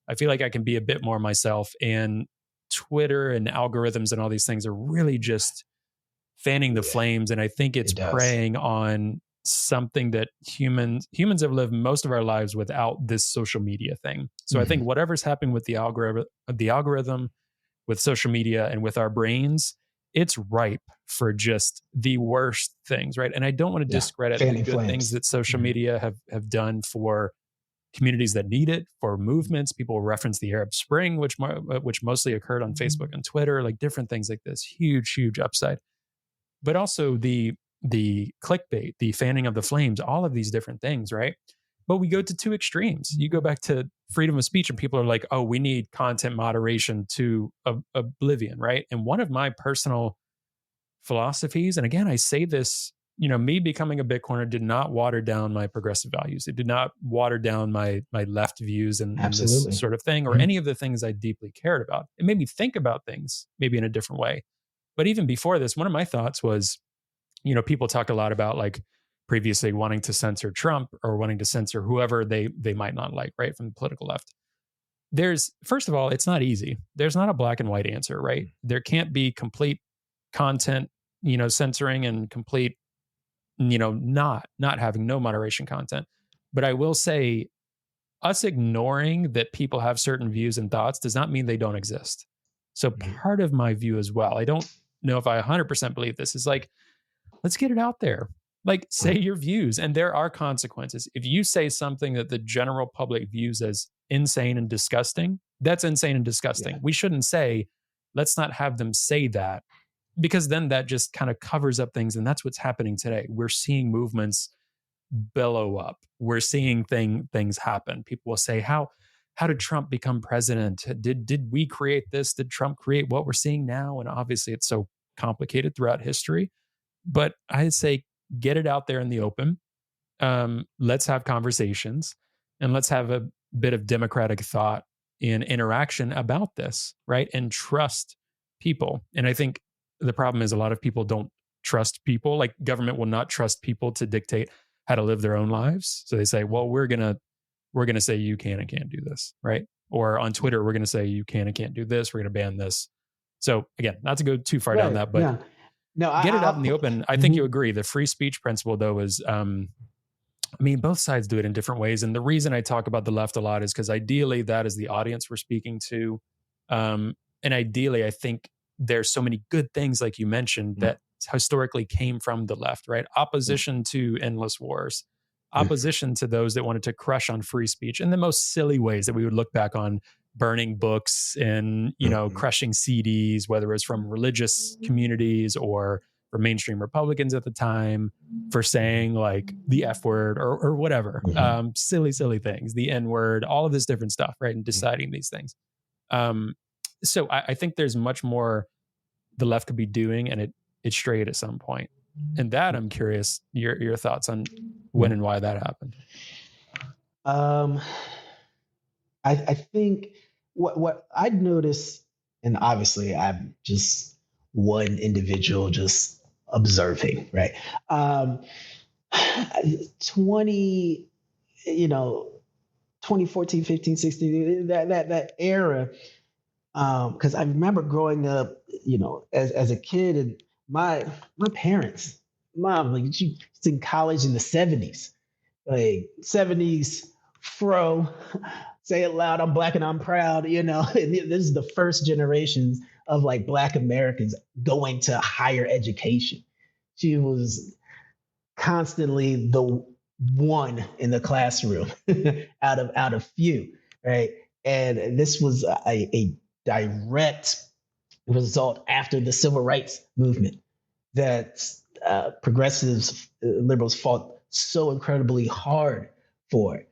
I feel like I can be a bit more myself, and Twitter and algorithms and all these things are really just fanning the flames. And I think it's preying on something that humans have lived most of our lives without this social media thing. So I think whatever's happening with the algorithm, with social media, and with our brains, it's ripe for just the worst things, right? And I don't want to discredit the good things that social media have done for communities that need it, for movements. People reference the Arab Spring, which mostly occurred on Facebook and Twitter, like different things like this. Huge upside. But also the clickbait, the fanning of the flames, all of these different things, right? But we go to two extremes. You go back to freedom of speech and people are like, oh, we need content moderation to oblivion, right? And one of my personal philosophies, and again, I say this, me becoming a Bitcoiner did not water down my progressive values. It did not water down my left views and this sort of thing, or any of the things I deeply cared about. It made me think about things maybe in a different way. But even before this, one of my thoughts was, people talk a lot about, like, previously wanting to censor Trump or wanting to censor whoever they might not like, right, from the political left. First of all, it's not easy. There's not a black and white answer, right? There can't be complete content, censoring, and complete, not having no moderation content. But I will say, us ignoring that people have certain views and thoughts does not mean they don't exist. So part of my view as well, I don't know if I 100% believe this, is like, let's get it out there. Like, say your views, and there are consequences. If you say something that the general public views as insane and disgusting, that's insane and disgusting. We shouldn't say, let's not have them say that, because then that just kind of covers up things. And that's what's happening today. We're seeing movements billow up. We're seeing things happen. People will say, how how did Trump become president? Did we create this? Did Trump create what we're seeing now? And obviously it's so complicated throughout history. But I'd say get it out there in the open. Let's have conversations, and let's have a bit of democratic thought and interaction about this, right? And trust people. And I think the problem is a lot of people don't trust people. Like, government will not trust people to dictate how to live their own lives. So they say, well, we're gonna say you can and can't do this, right? Or on Twitter, we're gonna say you can and can't do this. We're gonna ban this. So again, not to go too far down Right. that, but Yeah. No, get it out in the I'll open. I think you agree. The free speech principle, though, is I mean, both sides do it in different ways. And the reason I talk about the left a lot is because ideally that is the audience we're speaking to. And ideally, I think there's so many good things, like you mentioned, that historically came from the left, right? Opposition to endless wars, opposition to those that wanted to crush on free speech in the most silly ways that we would look back on, burning books and, crushing CDs, whether it was from religious communities or for mainstream Republicans at the time, for saying like the F word or whatever, silly things, the N word, all of this different stuff, right? And deciding these things. So I think there's much more the left could be doing, and it strayed at some point. And that I'm curious your thoughts on when and why that happened. I think what I'd notice, and obviously I'm just one individual just observing, right? 2014, 15, 16, that era. Because I remember growing up, as a kid, and my parents, mom, like she's in college in the 70s, like 70s fro, say it loud, I'm Black and I'm proud, and this is the first generations of like Black Americans going to higher education. She was constantly the one in the classroom out of few, right? And this was a direct result after the civil rights movement that progressives, liberals fought so incredibly hard for.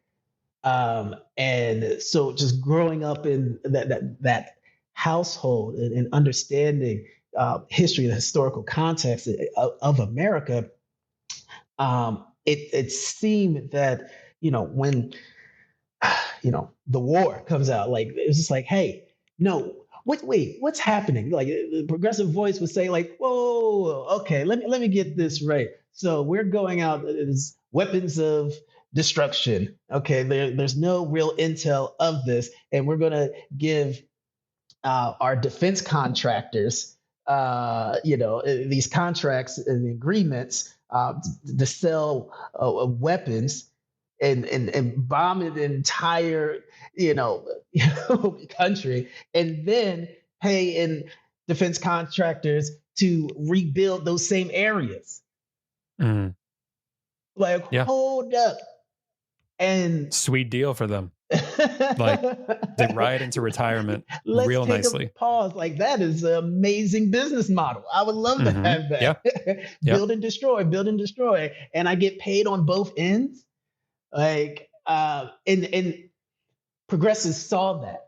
And so just growing up in that household and understanding history, the historical context of America, it seemed that, when, the war comes out, like, it was just like, hey, no, wait, what's happening? Like, the progressive voice would say like, whoa, okay, let me get this right. So we're going out as weapons of destruction. Okay, there's no real intel of this, and we're going to give our defense contractors, these contracts and agreements to sell weapons and bomb an entire, country, and then pay in defense contractors to rebuild those same areas. Mm. Like, yeah. Hold up. And sweet deal for them. Like, they ride into retirement real nicely. A pause. Like, that is an amazing business model. I would love to have that. Build and destroy, and I get paid on both ends. Like, and progressives saw that.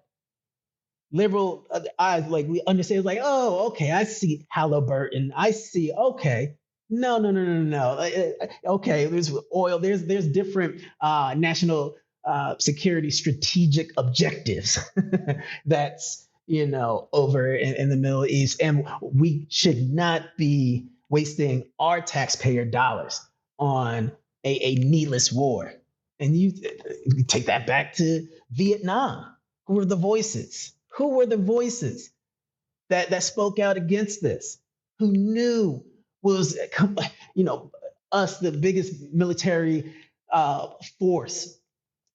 Liberal eyes, like, we understand, like, oh, okay, I see Halliburton. I see, okay. No. Okay, there's oil. There's different national security strategic objectives that's, over in the Middle East. And we should not be wasting our taxpayer dollars on a needless war. And you take that back to Vietnam. Who were the voices? That spoke out against this? Who knew was, us, the biggest military force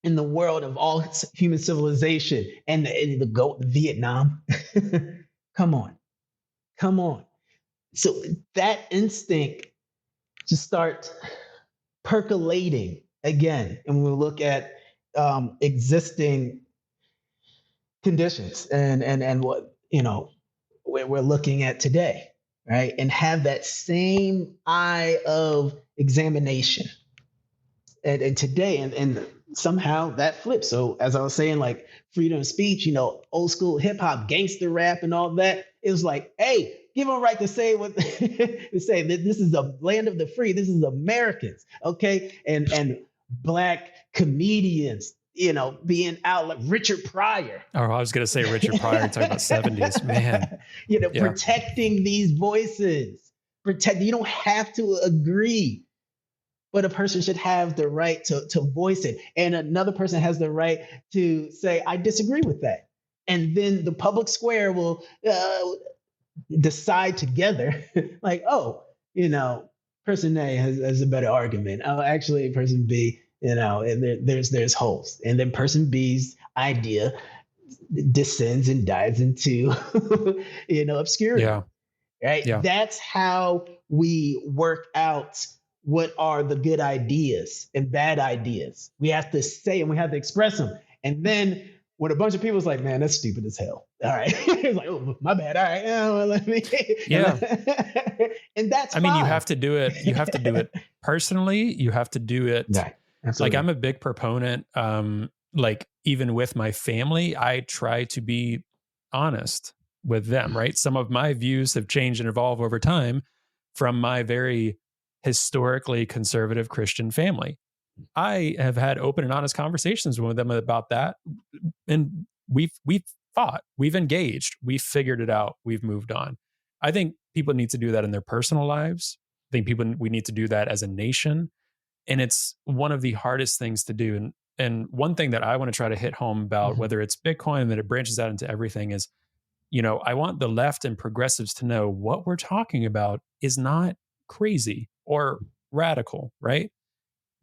in the world of all human civilization, and the GOAT, Vietnam? Come on. So that instinct to start percolating again, and we look at existing conditions and what we're looking at today, right? And have that same eye of examination. And today, and somehow that flips. So as I was saying, like freedom of speech, old school hip hop, gangster rap, and all that, it was like, hey, give them a right to say what to say that this is a land of the free. This is Americans, okay? And black comedians, being out like Richard Pryor. Oh, I was gonna say Richard Pryor talking about 70s, man. Protecting these voices. You don't have to agree, but a person should have the right to voice it. And another person has the right to say, I disagree with that. And then the public square will decide together, like, oh, person A has a better argument. Oh, actually, person B, there's holes. And then person B's idea descends and dives into, obscurity. Yeah. Right. Yeah. That's how we work out what are the good ideas and bad ideas. We have to say and we have to express them. And then when a bunch of people's like, man, that's stupid as hell. All right. It's like, oh, my bad. All right. Well, let me. Yeah. And that's I mean, you have to do it. You have to do it personally. You have to do it. Right. Like I'm a big proponent. Like even with my family, I try to be honest with them, right? Some of my views have changed and evolved over time from my very historically conservative Christian family. I have had open and honest conversations with them about that. And we've fought, we've engaged, we've figured it out, we've moved on. I think people need to do that in their personal lives. I think we need to do that as a nation. And it's one of the hardest things to do. And one thing that I want to try to hit home about, whether it's Bitcoin and that it branches out into everything, is I want the left and progressives to know what we're talking about is not crazy or radical, right?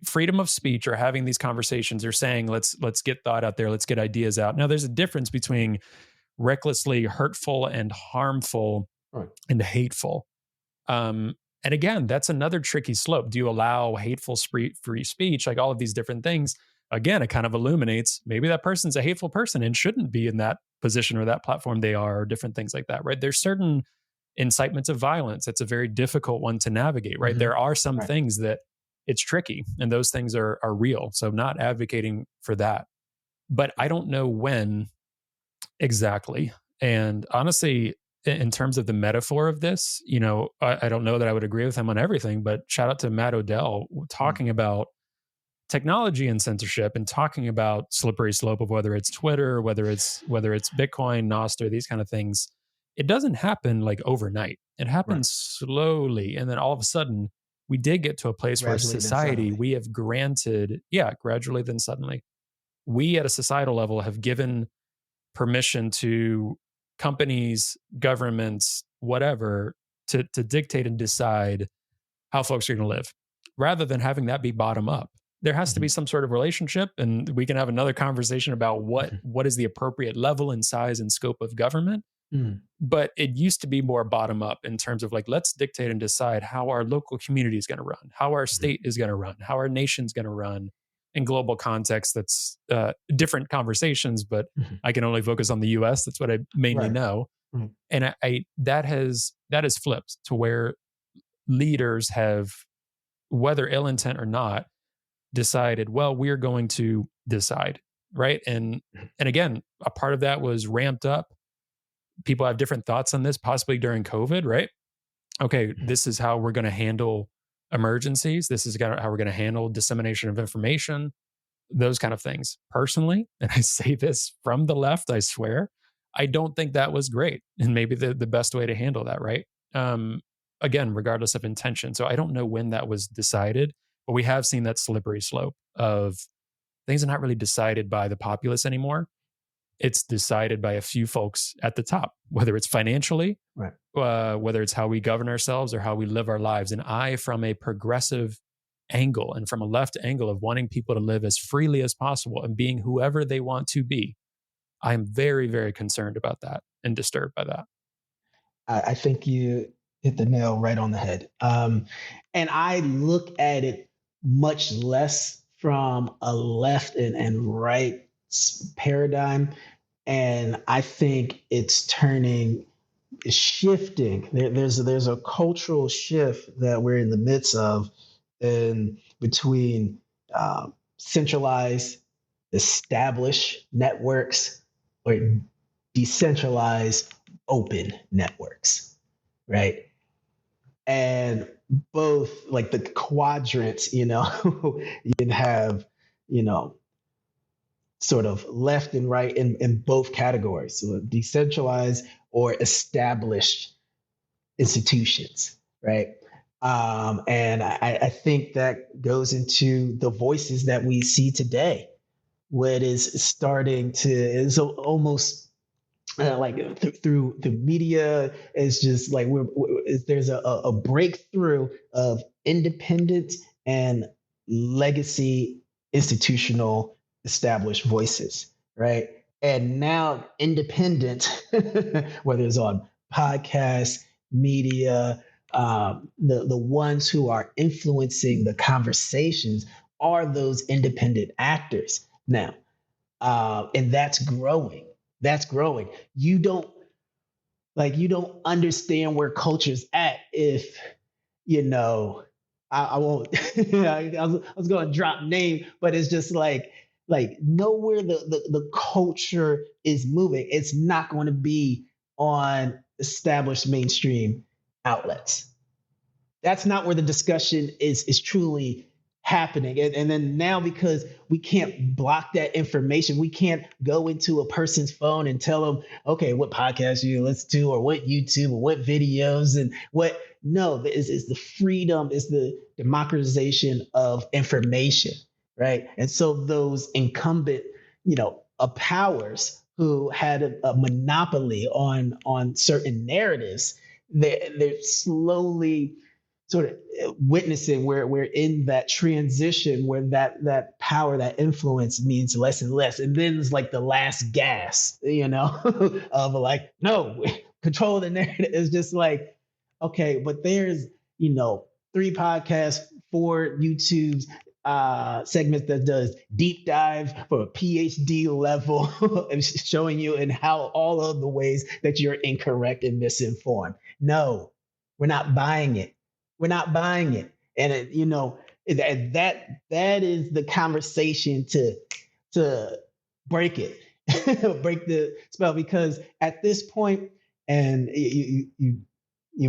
Freedom of speech or having these conversations or saying, let's get thought out there, let's get ideas out. Now, there's a difference between recklessly hurtful and harmful and hateful. And again, that's another tricky slope. Do you allow hateful free speech, like all of these different things? Again, it kind of illuminates maybe that person's a hateful person and shouldn't be in that position or that platform they are, or different things like that, right? There's certain incitements of violence. It's a very difficult one to navigate, right? There are some things that it's tricky, and those things are real. So I'm not advocating for that, but I don't know when exactly. And honestly, in terms of the metaphor of this, I don't know that I would agree with him on everything, but shout out to Matt Odell talking about technology and censorship and talking about slippery slope of whether it's Twitter, whether it's Bitcoin, Nostr, these kind of things. It doesn't happen like overnight. It happens slowly. And then all of a sudden we did get to a place where society, we have granted, gradually then suddenly, we at a societal level have given permission to companies, governments, whatever, to dictate and decide how folks are going to live, rather than having that be bottom up. There has to be some sort of relationship, and we can have another conversation about what is the appropriate level and size and scope of government. But it used to be more bottom up in terms of like, let's dictate and decide how our local community is going to run, how our state is going to run, how our nation's going to run. In global context, that's different conversations, but I can only focus on the US. That's what I mainly know. And that has flipped to where leaders have, whether ill intent or not, decided, well, we're going to decide, right? And again, a part of that was ramped up. People have different thoughts on this, possibly during COVID, right? Okay, this is how we're going to handle emergencies. This is how we're going to handle dissemination of information, those kind of things. Personally, and I say this from the left, I swear, I don't think that was great. And maybe the best way to handle that, right? Again, regardless of intention. So I don't know when that was decided, but we have seen that slippery slope of things are not really decided by the populace anymore. It's decided by a few folks at the top, whether it's financially, whether it's how we govern ourselves or how we live our lives. And I, from a progressive angle and from a left angle of wanting people to live as freely as possible and being whoever they want to be, I'm very, very concerned about that and disturbed by that. I think you hit the nail right on the head. And I look at it much less from a left and right paradigm. And I think it's shifting. There's a cultural shift that we're in the midst of, in between centralized established networks or decentralized open networks, right? And both like the quadrants, you can have, you know, sort of left and right in both categories. So decentralized or established institutions, right? And I think that goes into the voices that we see today, what is starting to is almost through the media. It's just like there's a breakthrough of independent and legacy institutional established voices, right? And now independent, whether it's on podcasts, media, the ones who are influencing the conversations are those independent actors now, and that's growing. That's growing. You don't understand where culture's at if I won't. I was going to drop name, but it's just like nowhere the culture is moving. It's not going to be on established mainstream outlets. That's not where the discussion is truly happening. And then now, because we can't block that information, we can't go into a person's phone and tell them, okay, what podcast you listen to, or what YouTube, or what videos, and what. No, is the freedom, is the democratization of information, right? And so those incumbent, powers who had a monopoly on certain narratives, they're slowly sort of witnessing where we're in that transition where that power, that influence means less and less. And then it's like the last gasp, of like, no, control the narrative. It's just like, okay, but there's, 3 podcasts, 4 YouTubes, segments that does deep dive for a PhD level and showing you in how all of the ways that you're incorrect and misinformed. No, we're not buying it. We're not buying it. And that is the conversation to break it, break the spell. Because at this point, and you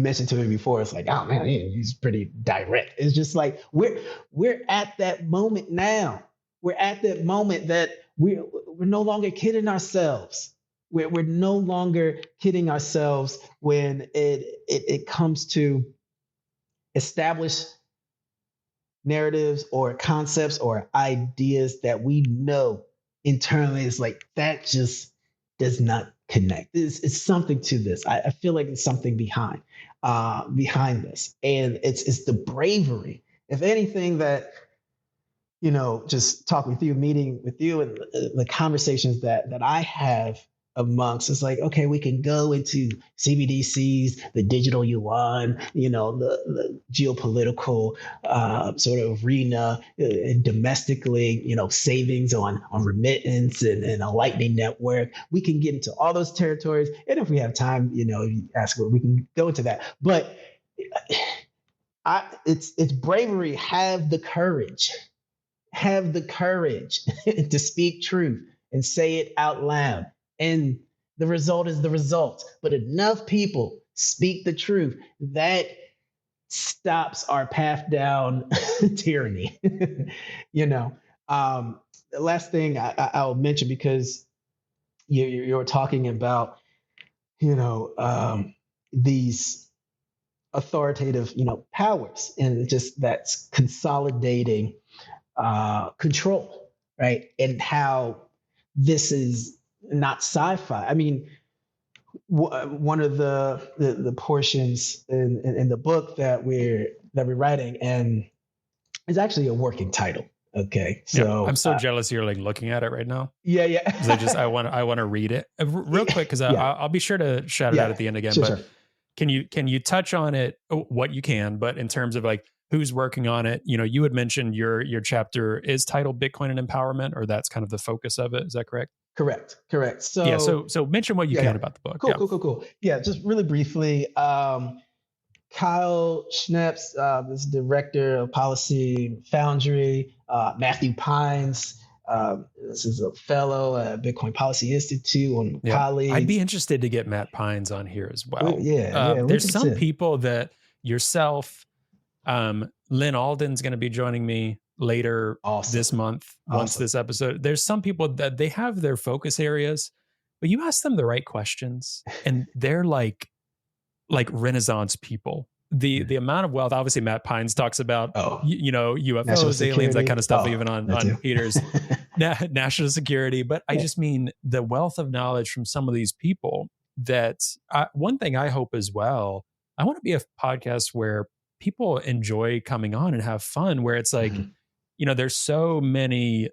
mentioned to me before, it's like, oh man, he's pretty direct. It's just like we're at that moment now. We're at that moment that we're no longer kidding ourselves. We're no longer kidding ourselves when it comes to establish narratives or concepts or ideas that we know internally is like, that just does not connect. It's something to this. I feel like it's something behind this, and it's the bravery, if anything, that just talking with you, meeting with you, and the conversations that I have amongst, it's like, okay, we can go into CBDCs, the digital yuan, the geopolitical sort of arena, and domestically, savings on remittance and a lightning network. We can get into all those territories, and if we have time, if you ask, we can go into that. But it's bravery. Have the courage to speak truth and say it out loud. And the result is the result. But enough people speak the truth, that stops our path down tyranny. The last thing I'll mention, because you're talking about, these authoritative, powers, and just that's consolidating control, right? And how this is not sci-fi. I mean, one of the portions in the book that we're writing, and it's actually a working title. Okay, so yeah, I'm so jealous you're like looking at it right now. Yeah. Because I want to read it real quick, because I'll be sure to shout it out at the end again. Sure. Can you touch on it, what you can, but in terms of like who's working on it? You had mentioned your chapter is titled Bitcoin and Empowerment, or that's kind of the focus of it. Is that correct? Correct. So yeah, so mention what you can about the book. Cool. Yeah, just really briefly. Kyle Schneps, this director of policy Foundry, Matthew Pines, This is a fellow at Bitcoin Policy Institute, one of my Yeah, I'd be colleagues. interested to get Matt Pines on here as well. Yeah, we There's can some sit. people that yourself, Lynn Alden's going to be joining me later Awesome. this month once Awesome. this episode. There's some people that they have their focus areas, but you ask them the right questions and they're like Renaissance people. The amount of wealth, obviously Matt Pines talks about, Oh, national UFOs, aliens, that security. kind of stuff, Oh, even that on too. Peter's national security. But I just mean the wealth of knowledge from some of these people that one thing I hope as well, I want to be a podcast where people enjoy coming on and have fun, where it's like, Mhm. there's so many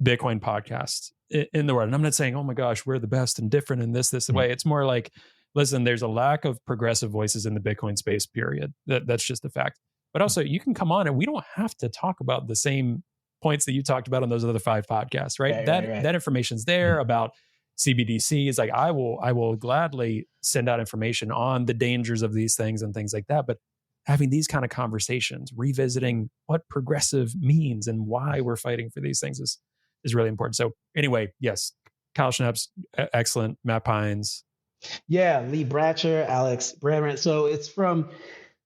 Bitcoin podcasts in the world. And I'm not saying, oh my gosh, we're the best and different in this Mhm. way. It's more like, listen, there's a lack of progressive voices in the Bitcoin space, period. That's just a fact. But also, you can come on and we don't have to talk about the same points that you talked about on those other 5 podcasts, right? Right. That information's there about CBDC. Is like, I will gladly send out information on the dangers of these things and things like that. But having these kind of conversations, revisiting what progressive means and why we're fighting for these things is really important. So anyway, yes, Kyle Schnapp's excellent. Matt Pines. Yeah, Lee Bratcher, Alex Brammer. So it's from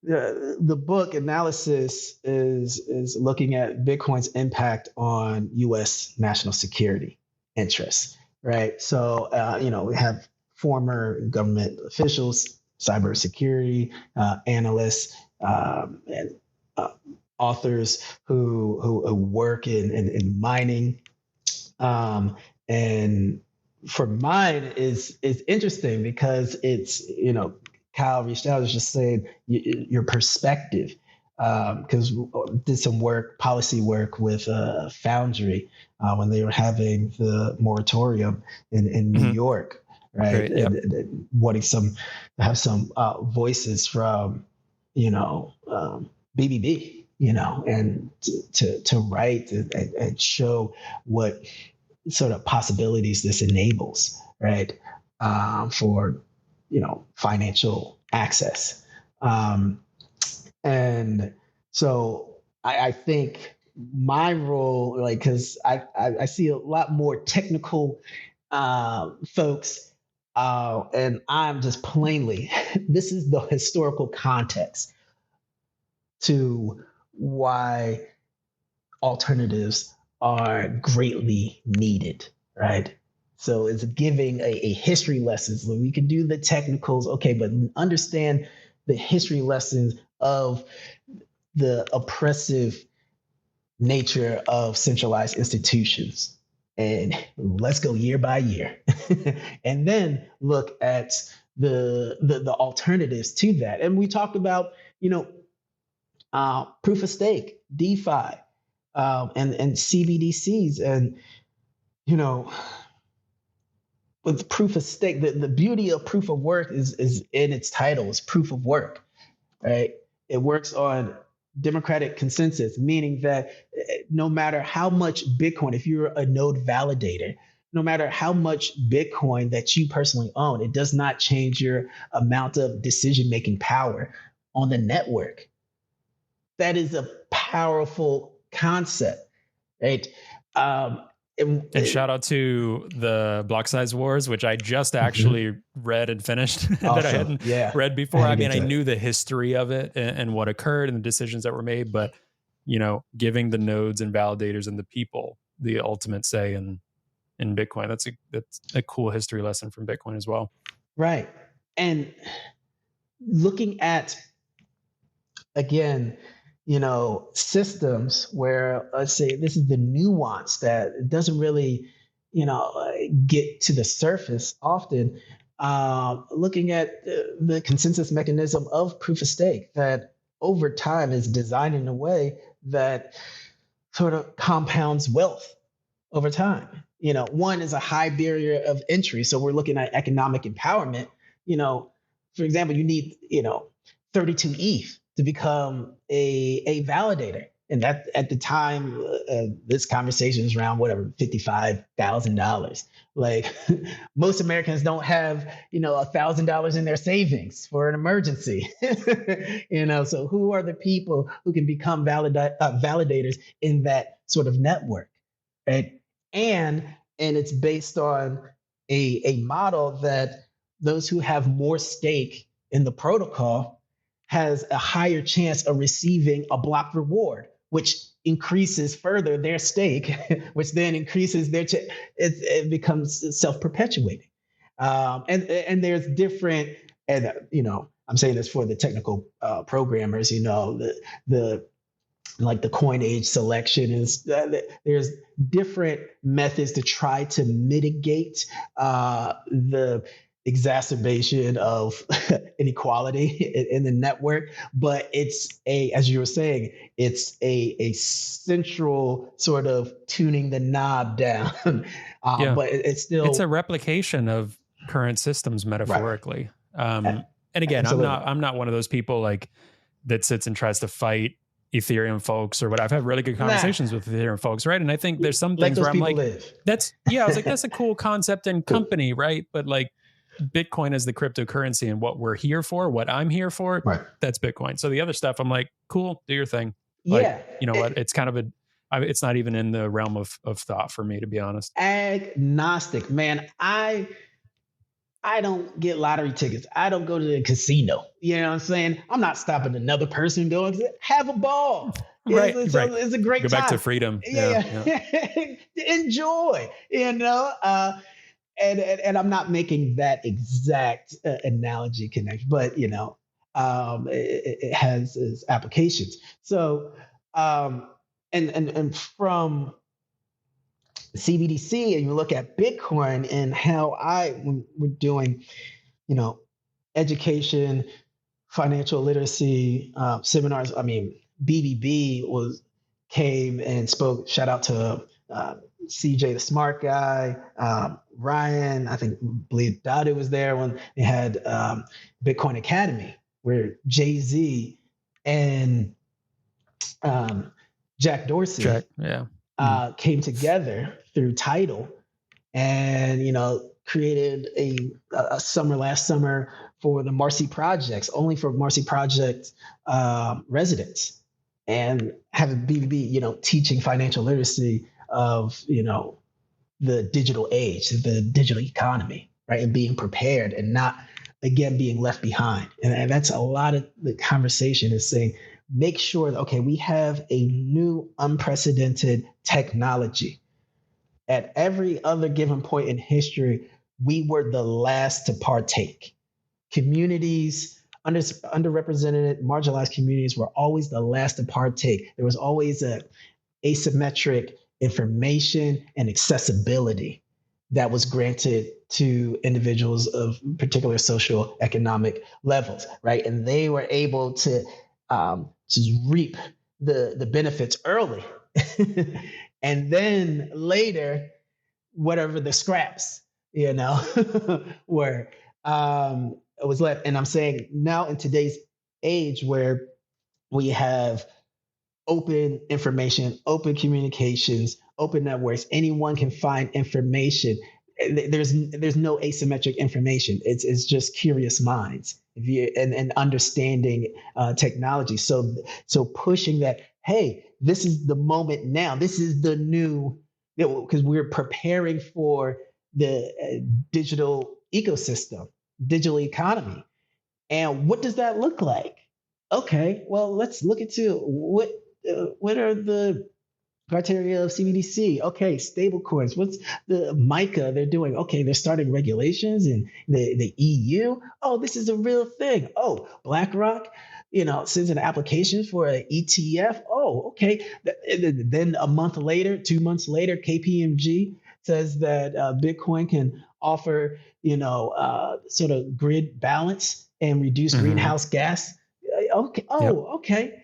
the book analysis is looking at Bitcoin's impact on U.S. national security interests, right? So we have former government officials, cybersecurity analysts, and authors who work in mining, and for mine is interesting because it's Kyle reached out, was just saying your perspective, because did some policy work with Foundry when they were having the moratorium in New York, right? Great, yep. And wanting have some voices from BBB, and to write and show what sort of possibilities this enables, right? For financial access, and so I think my role, like, because I see a lot more technical folks, and I'm just plainly this is the historical context to why alternatives are greatly needed, right? So it's giving a history lessons. We can do the technicals, okay, but understand the history lessons of the oppressive nature of centralized institutions. And let's go year by year. And then look at the alternatives to that. And we talked about, proof of stake, DeFi, and CBDCs. And, with proof of stake, the beauty of proof of work is in its title, is proof of work, right? It works on democratic consensus, meaning that no matter how much Bitcoin, if you're a node validator, no matter how much Bitcoin that you personally own, it does not change your amount of decision-making power on the network. That is a powerful concept, right? And shout out to the Block Size Wars, which I just actually read and finished that I hadn't read before. I mean, I knew the history of it and what occurred and the decisions that were made, but giving the nodes and validators and the people the ultimate say in Bitcoin. That's a cool history lesson from Bitcoin as well. Right. And looking at, again, systems where, let's say, this is the nuance that doesn't really, get to the surface often. Looking at the consensus mechanism of proof of stake that over time is designed in a way that sort of compounds wealth over time. One is a high barrier of entry. So we're looking at economic empowerment. For example, you need, 32 ETH to become a validator. And that at the time, this conversation is around whatever, $55,000. Like most Americans don't have, $1,000 in their savings for an emergency. So who are the people who can become validators in that sort of network, right? and it's based on a model that those who have more stake in the protocol has a higher chance of receiving a block reward, which increases further their stake, which then increases it becomes self-perpetuating. And there's different, and I'm saying this for the technical programmers, the like the coin age selection is there's different methods to try to mitigate the exacerbation of inequality in the network, but it's as you were saying, it's a central sort of tuning the knob down. But it's a replication of current systems metaphorically. Right. And again, absolutely. I'm not one of those people like that sits and tries to fight Ethereum folks or what. I've had really good conversations with Ethereum folks, right? And I think there's some things where I'm like, I was like, that's a cool concept and company, right? But like Bitcoin is the cryptocurrency and what we're here for, what I'm here for, right, that's Bitcoin. So the other stuff, I'm like, cool, do your thing. Like, you know what? It's kind of it's not even in the realm of thought for me, to be honest. Agnostic, man. I don't get lottery tickets. I don't go to the casino. You know what I'm saying? I'm not stopping another person going to have a ball. Right. It's a great time. Go back to freedom. Yeah. Enjoy, and I'm not making that exact analogy connection, but it has its applications. So, and from CBDC, and you look at Bitcoin and how when we're doing, education, financial literacy seminars. I mean, BBB came and spoke. Shout out to CJ, the smart guy, Ryan. I believe Dadu was there when they had Bitcoin Academy, where Jay-Z and Jack Dorsey came together through Tidal and, created a summer last summer for the Marcy Projects, only for Marcy Project residents, and have BBB, teaching financial literacy of, the digital age, the digital economy, right? And being prepared and not, again, being left behind. And that's a lot of the conversation is saying, make sure that, okay, we have a new unprecedented technology. At every other given point in history, we were the last to partake. Communities, underrepresented, marginalized communities were always the last to partake. There was always a asymmetric information and accessibility that was granted to individuals of particular social economic levels, right? And they were able to just reap the benefits early. And then later, whatever the scraps, were was left. And I'm saying now in today's age where we have open information, open communications, open networks, anyone can find information. There's no asymmetric information. It's just curious minds and understanding technology. So pushing that, hey, this is the moment now. This is the new, because we're preparing for the digital ecosystem, digital economy. And what does that look like? Okay, well, let's look into what are the criteria of CBDC? Okay, stable coins. What's the MICA they're doing? Okay, they're starting regulations in the EU. Oh, this is a real thing. Oh, BlackRock, sends an application for an ETF. Oh, okay. Then a month later, 2 months later, KPMG says that Bitcoin can offer, sort of grid balance and reduce greenhouse gas. Okay. Oh, yep. Okay.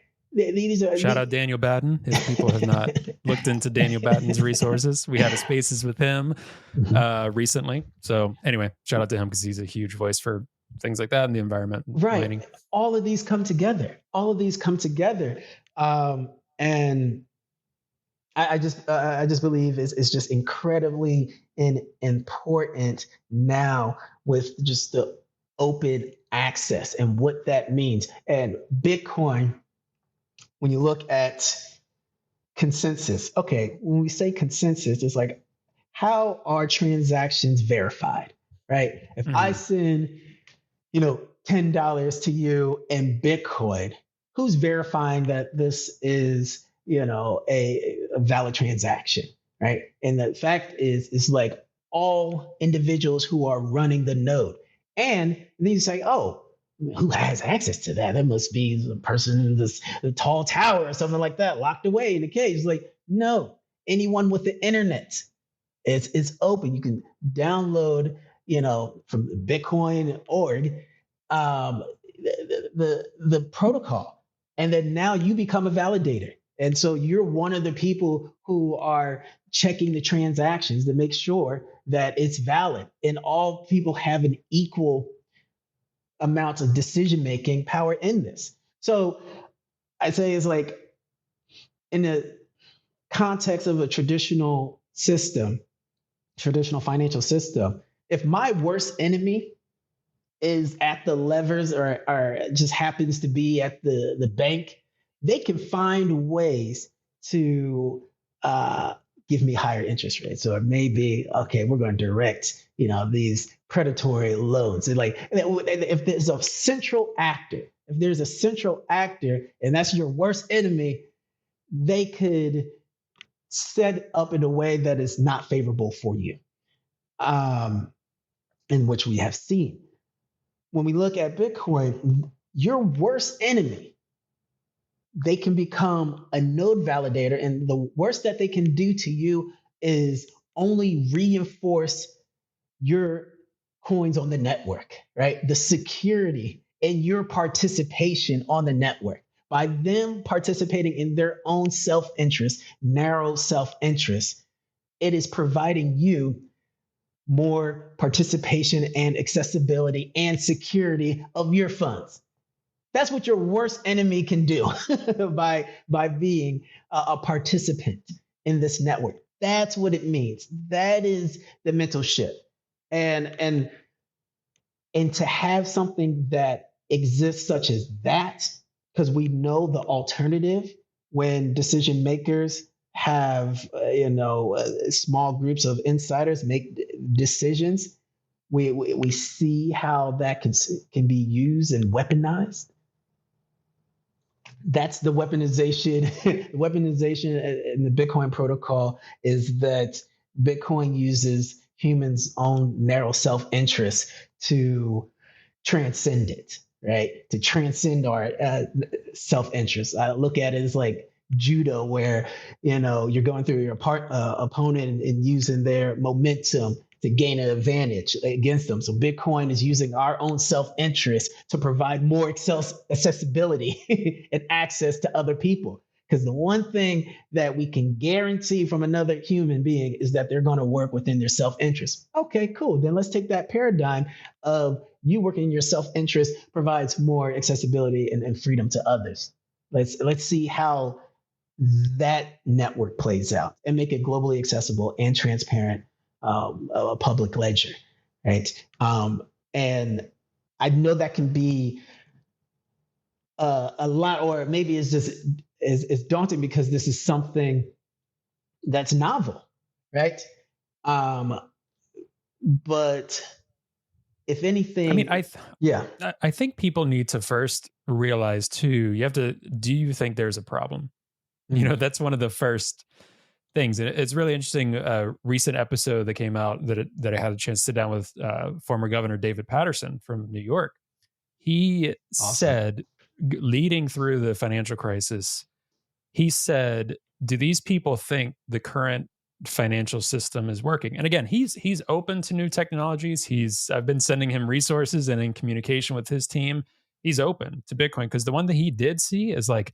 Shout out Daniel Batten. If people have not looked into Daniel Batten's resources, we had a spaces with him recently. So anyway, shout out to him because he's a huge voice for things like that in the environment. Right. Mining. All of these come together. And I just believe it's just incredibly important now with just the open access and what that means. And Bitcoin, when you look at consensus, okay, when we say consensus, it's like, how are transactions verified, right? If I send, $10 to you in Bitcoin, who's verifying that this is, a valid transaction, right? And the fact is, it's like all individuals who are running the node. And then you say, oh, who has access to that? That must be the person in the tall tower or something like that, locked away in a cage. It's like, no, anyone with the internet. It's open. You can download, from Bitcoin.org, the protocol, and then now you become a validator. And so you're one of the people who are checking the transactions to make sure that it's valid, and all people have an equal amount of decision making power in this. So I say it's like, in the context of a traditional financial system, if my worst enemy is at the levers, or just happens to be at the bank, they can find ways to give me higher interest rates. Or maybe, okay, we're going to direct, these predatory loans. And like, if there's a central actor, and that's your worst enemy, they could set up in a way that is not favorable for you, in which we have seen. When we look at Bitcoin, your worst enemy, they can become a node validator. And the worst that they can do to you is only reinforce your coins on the network, right? The security and your participation on the network. By them participating in their own self-interest, narrow self-interest, it is providing you more participation and accessibility and security of your funds. That's what your worst enemy can do by being a participant in this network. That's what it means. That is the mental shift. And to have something that exists such as that, because we know the alternative when decision makers have small groups of insiders make decisions, we see how that can be used and weaponized. That's the weaponization. Weaponization in the Bitcoin protocol is that Bitcoin uses humans' own narrow self-interest to transcend it, right? To transcend our self-interest. I look at it as like judo, where you're going through your opponent and using their momentum to gain an advantage against them. So Bitcoin is using our own self-interest to provide more accessibility and access to other people. Because the one thing that we can guarantee from another human being is that they're going to work within their self-interest. Okay, cool. Then let's take that paradigm of you working in your self-interest provides more accessibility and freedom to others. Let's see how that network plays out and make it globally accessible and transparent, a public ledger, right? And I know that can be a lot, or maybe it's just is daunting because this is something that's novel, right? But if anything, I think people need to first realize too, do you think there's a problem? That's one of the first things. And it's really interesting. Recent episode that came out that I had a chance to sit down with former Governor David Patterson from New York. He said, leading through the financial crisis, he said, do these people think the current financial system is working? And again, he's open to new technologies. I've been sending him resources and in communication with his team. He's open to Bitcoin because the one that he did see is like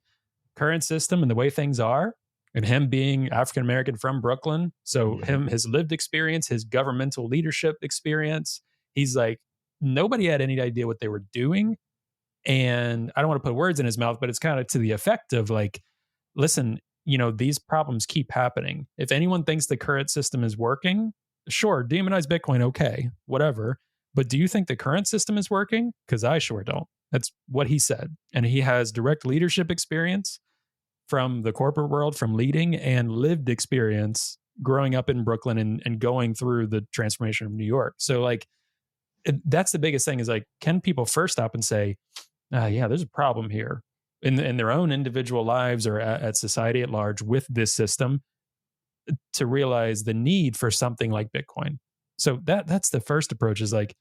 current system and the way things are, and him being African American from Brooklyn. So his lived experience, his governmental leadership experience, he's like, nobody had any idea what they were doing. And I don't want to put words in his mouth, but it's kind of to the effect of like, listen, these problems keep happening. If anyone thinks the current system is working, sure, demonize Bitcoin, okay, whatever. But do you think the current system is working? Because I sure don't. That's what he said. And he has direct leadership experience from the corporate world, from leading, and lived experience growing up in Brooklyn and going through the transformation of New York. So like, that's the biggest thing is like, can people first stop and say, yeah, there's a problem here in their own individual lives or at society at large with this system, to realize the need for something like Bitcoin. So that's the first approach is like,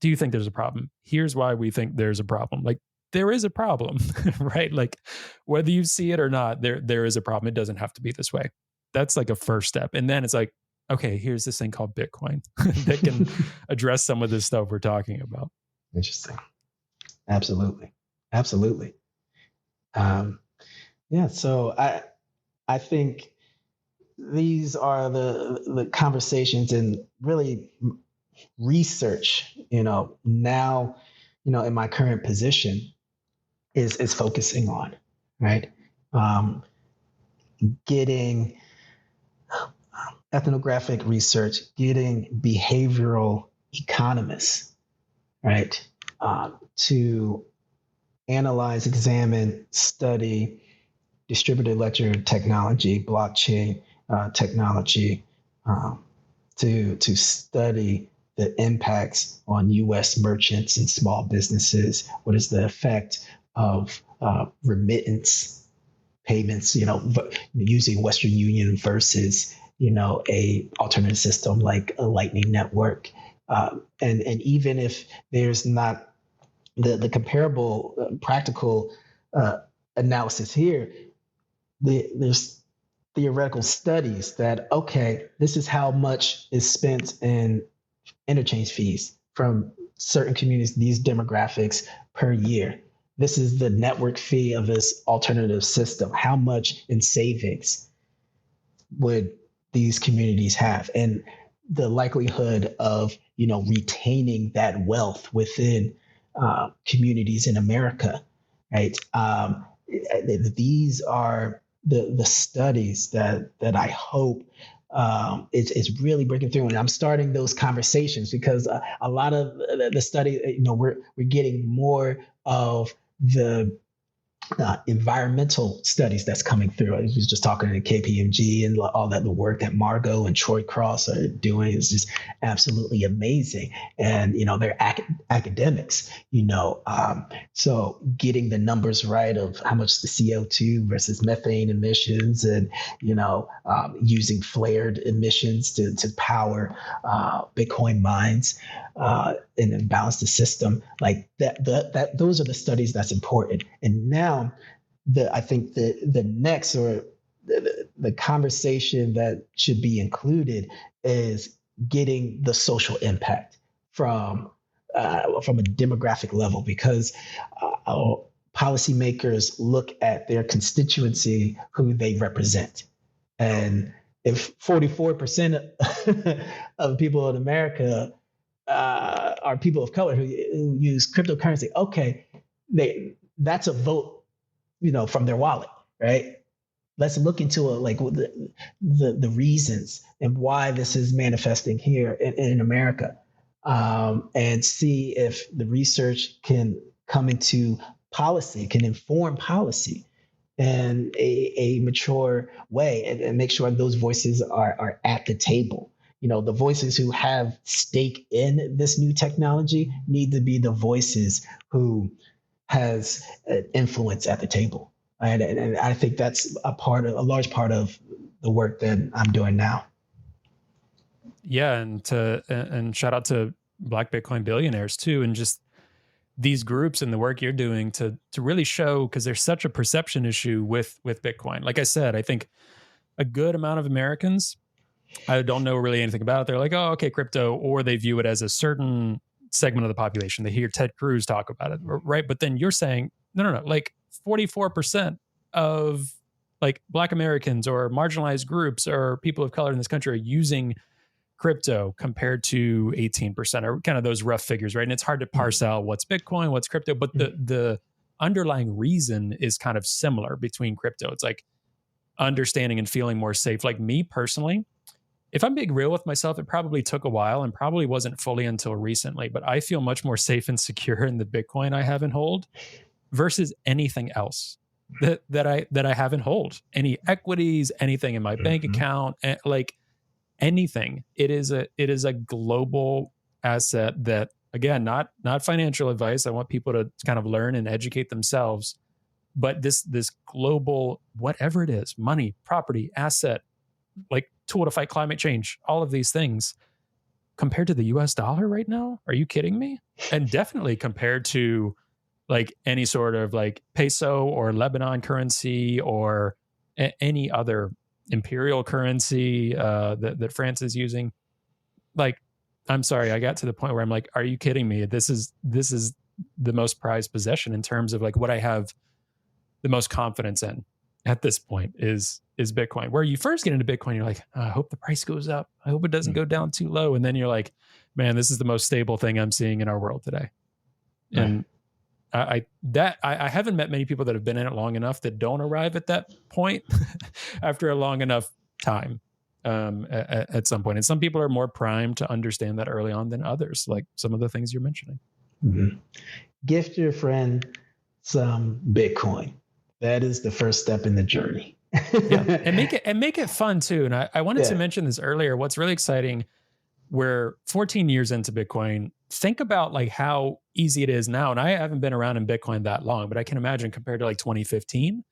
do you think there's a problem? Here's why we think there's a problem. Like, there is a problem, right? Like, whether you see it or not, there is a problem. It doesn't have to be this way. That's like a first step. And then it's like, okay, here's this thing called Bitcoin that can address some of this stuff we're talking about. Interesting. Absolutely. Absolutely. Yeah. So I think these are the conversations and really research, now, in my current position is focusing on, right? Getting ethnographic research, getting behavioral economists, right? To analyze, examine, study distributed ledger technology, blockchain technology, to study the impacts on U.S. merchants and small businesses. What is the effect of remittance payments, using Western Union versus, a alternative system like a Lightning Network. And even if there's not the comparable practical analysis here, there's theoretical studies that, okay, this is how much is spent in interchange fees from certain communities, these demographics per year. This is the network fee of this alternative system. How much in savings would these communities have? And the likelihood of, retaining that wealth within communities in America, right? These are the studies that I hope is really breaking through, and I'm starting those conversations because a lot of the study, we're getting more of the environmental studies that's coming through. I was just talking to KPMG and all that, the work that Margot and Troy Cross are doing is just absolutely amazing. And, they're academics, so getting the numbers right of how much the CO2 versus methane emissions and, using flared emissions to power Bitcoin mines and then balance the system like that. Those are the studies that's important. And now I think the next or the conversation that should be included is getting the social impact from a demographic level, because policymakers look at their constituency, who they represent. And if 44% of people in America are people of color who use cryptocurrency, okay, that's a vote, from their wallet, right? Let's look into the reasons and why this is manifesting here in America, and see if the research can come into policy, can inform policy in a mature way, and make sure those voices are at the table. The voices who have stake in this new technology need to be the voices who has influence at the table. And I think that's a large part of the work that I'm doing now. Yeah. And shout out to Black Bitcoin Billionaires too. And just these groups and the work you're doing to really show, because there's such a perception issue with Bitcoin. Like I said, I think a good amount of Americans, I don't know really anything about it. They're like, oh, okay, crypto, or they view it as a certain segment of the population. They hear Ted Cruz talk about it, right? But then you're saying, no, like 44% of like Black Americans or marginalized groups or people of color in this country are using crypto compared to 18%, or kind of those rough figures, right? And it's hard to parse out what's Bitcoin, what's crypto, but the underlying reason is kind of similar between crypto. It's like understanding and feeling more safe. Like me personally, if I'm being real with myself, it probably took a while and probably wasn't fully until recently, but I feel much more safe and secure in the Bitcoin I have in hold versus anything else that I have in hold. Any equities, anything in my bank account, like anything. It is a global asset that, again, not financial advice. I want people to kind of learn and educate themselves. But this global, whatever it is, money, property, asset, like tool to fight climate change, all of these things, compared to the US dollar right now, are you kidding me? And definitely compared to like any sort of like peso or Lebanon currency or any other imperial currency that France is using. Like, I'm sorry, I got to the point where I'm like, are you kidding me? This is the most prized possession in terms of like what I have the most confidence in at this point is Bitcoin. Where you first get into Bitcoin, you're like, oh, I hope the price goes up. I hope it doesn't go down too low. And then you're like, man, this is the most stable thing I'm seeing in our world today. Right. And I haven't met many people that have been in it long enough that don't arrive at that point after a long enough time at some point. And some people are more primed to understand that early on than others, like some of the things you're mentioning. Mm-hmm. Gift your friend some Bitcoin. That is the first step in the journey. Yeah, and make it fun too. And I wanted to mention this earlier. What's really exciting, we're 14 years into Bitcoin. Think about like how easy it is now. And I haven't been around in Bitcoin that long, but I can imagine compared to like 2015.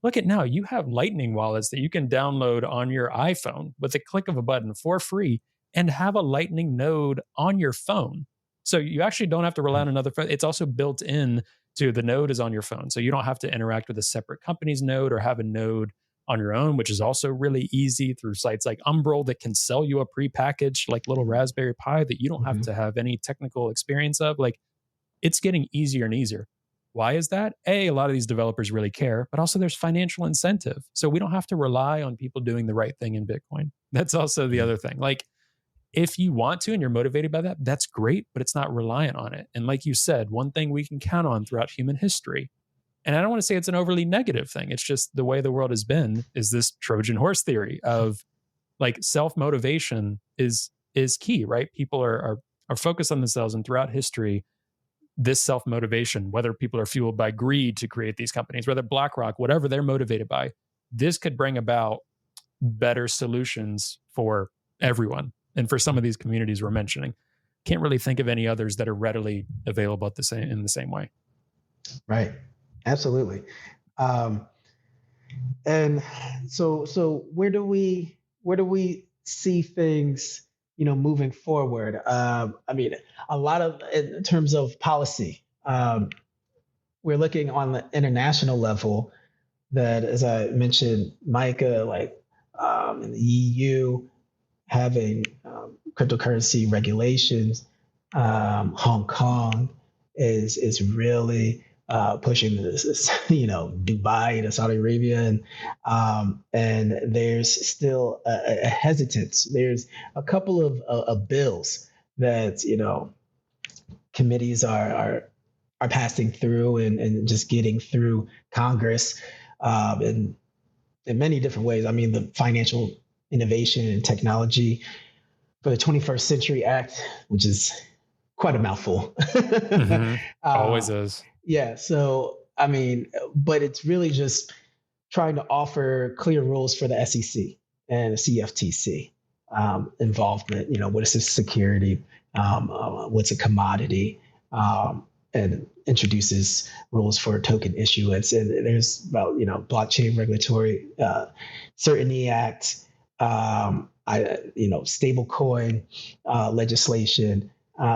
Look at now, you have Lightning wallets that you can download on your iPhone with a click of a button for free and have a Lightning node on your phone. So you actually don't have to rely on another phone. It's also built in to the node is on your phone. So you don't have to interact with a separate company's node or have a node on your own, which is also really easy through sites like Umbrel that can sell you a prepackaged like little Raspberry Pi that you don't have to have any technical experience of. Like, it's getting easier and easier. Why is that? A lot of these developers really care, but also there's financial incentive. So we don't have to rely on people doing the right thing in Bitcoin. That's also the other thing. Like, if you want to and you're motivated by that, that's great, but it's not reliant on it. And like you said, one thing we can count on throughout human history, and I don't want to say it's an overly negative thing, it's just the way the world has been, is this Trojan horse theory of like self-motivation is key, right? People are focused on themselves, and throughout history, this self-motivation, whether people are fueled by greed to create these companies, whether BlackRock, whatever they're motivated by, this could bring about better solutions for everyone. And for some of these communities we're mentioning, can't really think of any others that are readily available in the same way. Right. Absolutely. And so where do we see things, moving forward? I mean, a lot of, in terms of policy, we're looking on the international level that, as I mentioned, Micah, like in the EU, having cryptocurrency regulations. Hong Kong is really pushing this, Dubai to Saudi Arabia, and there's still a hesitance. There's a couple of bills that committees are passing through and just getting through Congress, in many different ways. I mean, the Financial Innovation and Technology for the 21st Century Act, which is quite a mouthful. Mm-hmm. Always is. Yeah. So, I mean, but it's really just trying to offer clear rules for the SEC and the CFTC involvement. What is this security? What's a commodity? And introduces rules for token issuance. And there's about, Blockchain Regulatory Certainty Act, stablecoin legislation.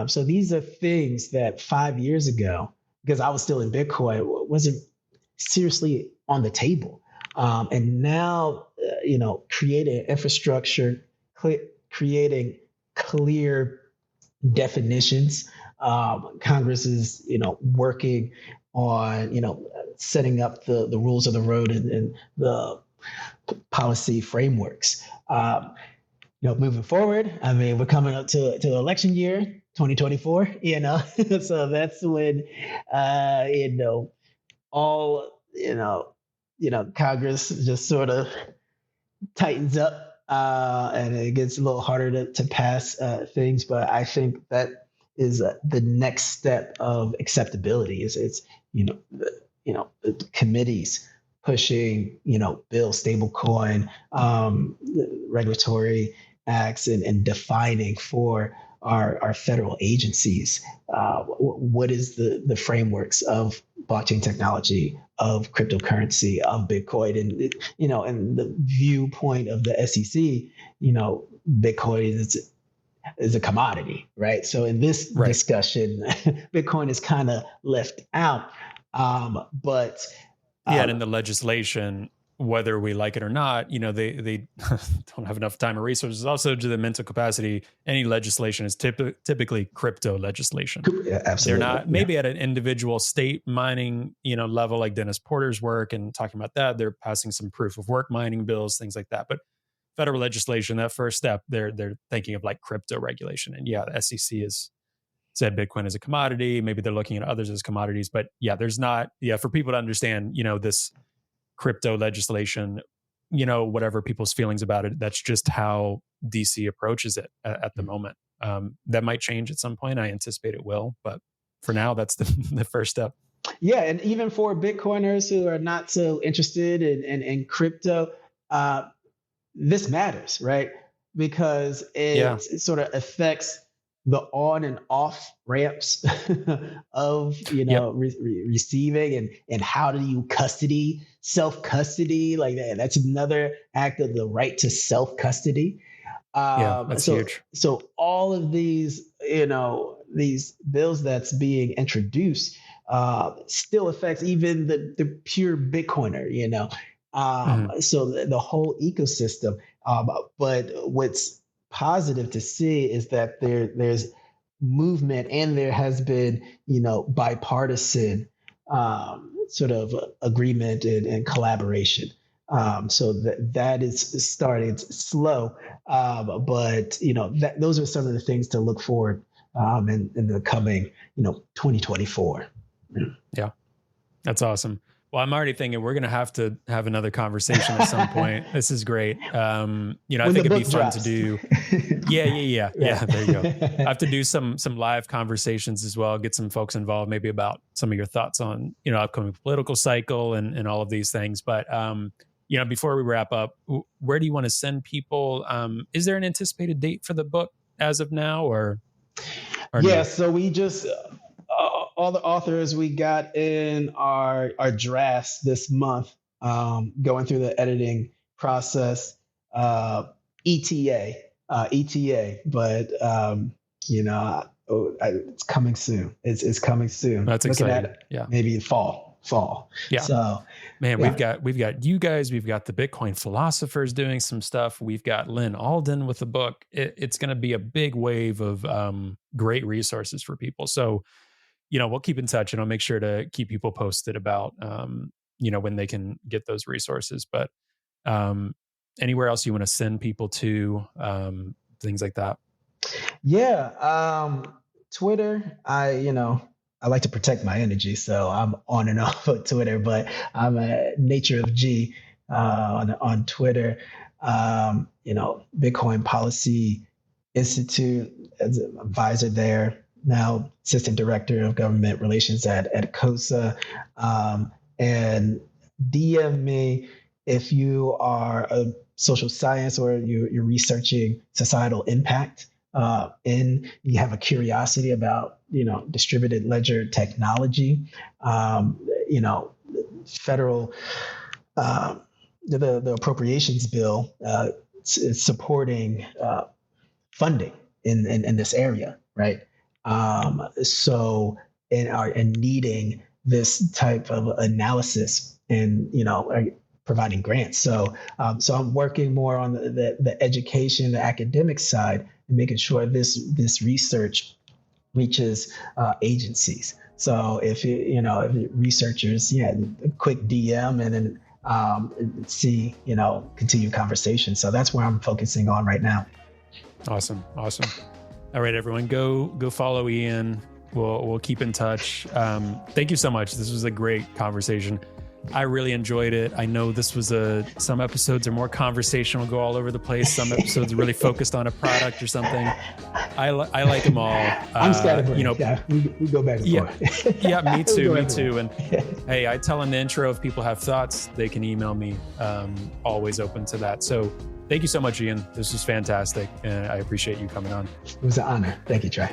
So these are things that 5 years ago, because I was still in Bitcoin, wasn't seriously on the table. And now, creating infrastructure, creating clear definitions. Congress is, working on, setting up the rules of the road and the policy frameworks. Moving forward, I mean, we're coming up to election year, 2024, so that's when, all, Congress just sort of tightens up, and it gets a little harder to pass things. But I think that is the next step of acceptability. It's the committees pushing, bill, stablecoin, regulatory acts and defining for our federal agencies what is the frameworks of blockchain technology, of cryptocurrency, of Bitcoin, and the viewpoint of the SEC, Bitcoin is a commodity, right? So in this discussion, Bitcoin is kind of left out, but and in the legislation, whether we like it or not, they don't have enough time or resources. Also, to the mental capacity, any legislation is typically crypto legislation. Yeah, absolutely. They're not maybe at an individual state mining, level like Dennis Porter's work and talking about that. They're passing some proof of work mining bills, things like that. But federal legislation, that first step, they're thinking of like crypto regulation. And the SEC has said Bitcoin is a commodity. Maybe they're looking at others as commodities. But there's not, for people to understand, this crypto legislation, whatever people's feelings about it, that's just how DC approaches it at the moment. That might change at some point. I anticipate it will. But for now, that's the first step. Yeah. And even for Bitcoiners who are not so interested in crypto, this matters, right? Because it sort of affects the on and off ramps of receiving and how do you self custody, like that. That's another act of the right to self custody. That's huge. So all of these these bills that's being introduced still affects even the pure Bitcoiner, so the whole ecosystem. But what's positive to see is that there's movement and there has been, bipartisan sort of agreement and collaboration. So that is starting slow, but those are some of the things to look forward in the coming 2024. Yeah, that's awesome. Well, I'm already thinking we're going to have another conversation at some point. This is great. I think it'd be fun to do. Yeah. There you go. I have to do some live conversations as well. Get some folks involved, maybe about some of your thoughts on upcoming political cycle and all of these things. But before we wrap up, where do you want to send people? Is there an anticipated date for the book as of now, or yeah? No? So we just. All the authors we got in our drafts this month, going through the editing process, ETA, but it's coming soon. It's coming soon. That's Looking exciting. at maybe fall. Yeah. So man, we've got you guys. We've got the Bitcoin philosophers doing some stuff. We've got Lynn Alden with the book. It's going to be a big wave of great resources for people. So. We'll keep in touch and I'll make sure to keep people posted about, when they can get those resources. But anywhere else you want to send people to, things like that? Yeah. Twitter, I like to protect my energy. So I'm on and off of Twitter, but I'm a Nature of G on Twitter. Bitcoin Policy Institute as an advisor there. Now assistant director of government relations at COSSA, and DM me if you are a social science or you're researching societal impact, and you have a curiosity about distributed ledger technology, federal the appropriations bill is supporting funding in this area, right? So and needing this type of analysis and providing grants. So I'm working more on the education, the academic side, and making sure this research reaches agencies. So if researchers, a quick DM and then see continued conversation. So that's where I'm focusing on right now. Awesome. All right, everyone, go follow Ian. We'll keep in touch. Thank you so much. This was a great conversation. I really enjoyed it. I know this was some episodes are more conversational, go all over the place. Some episodes are really focused on a product or something. I like them all. I'm scatterbrained. We go back and forth. Yeah, me too. And hey, I tell in the intro if people have thoughts, they can email me. Always open to that. So Thank you so much, Ian. This was fantastic. And I appreciate you coming on. It was an honor. Thank you, Trey.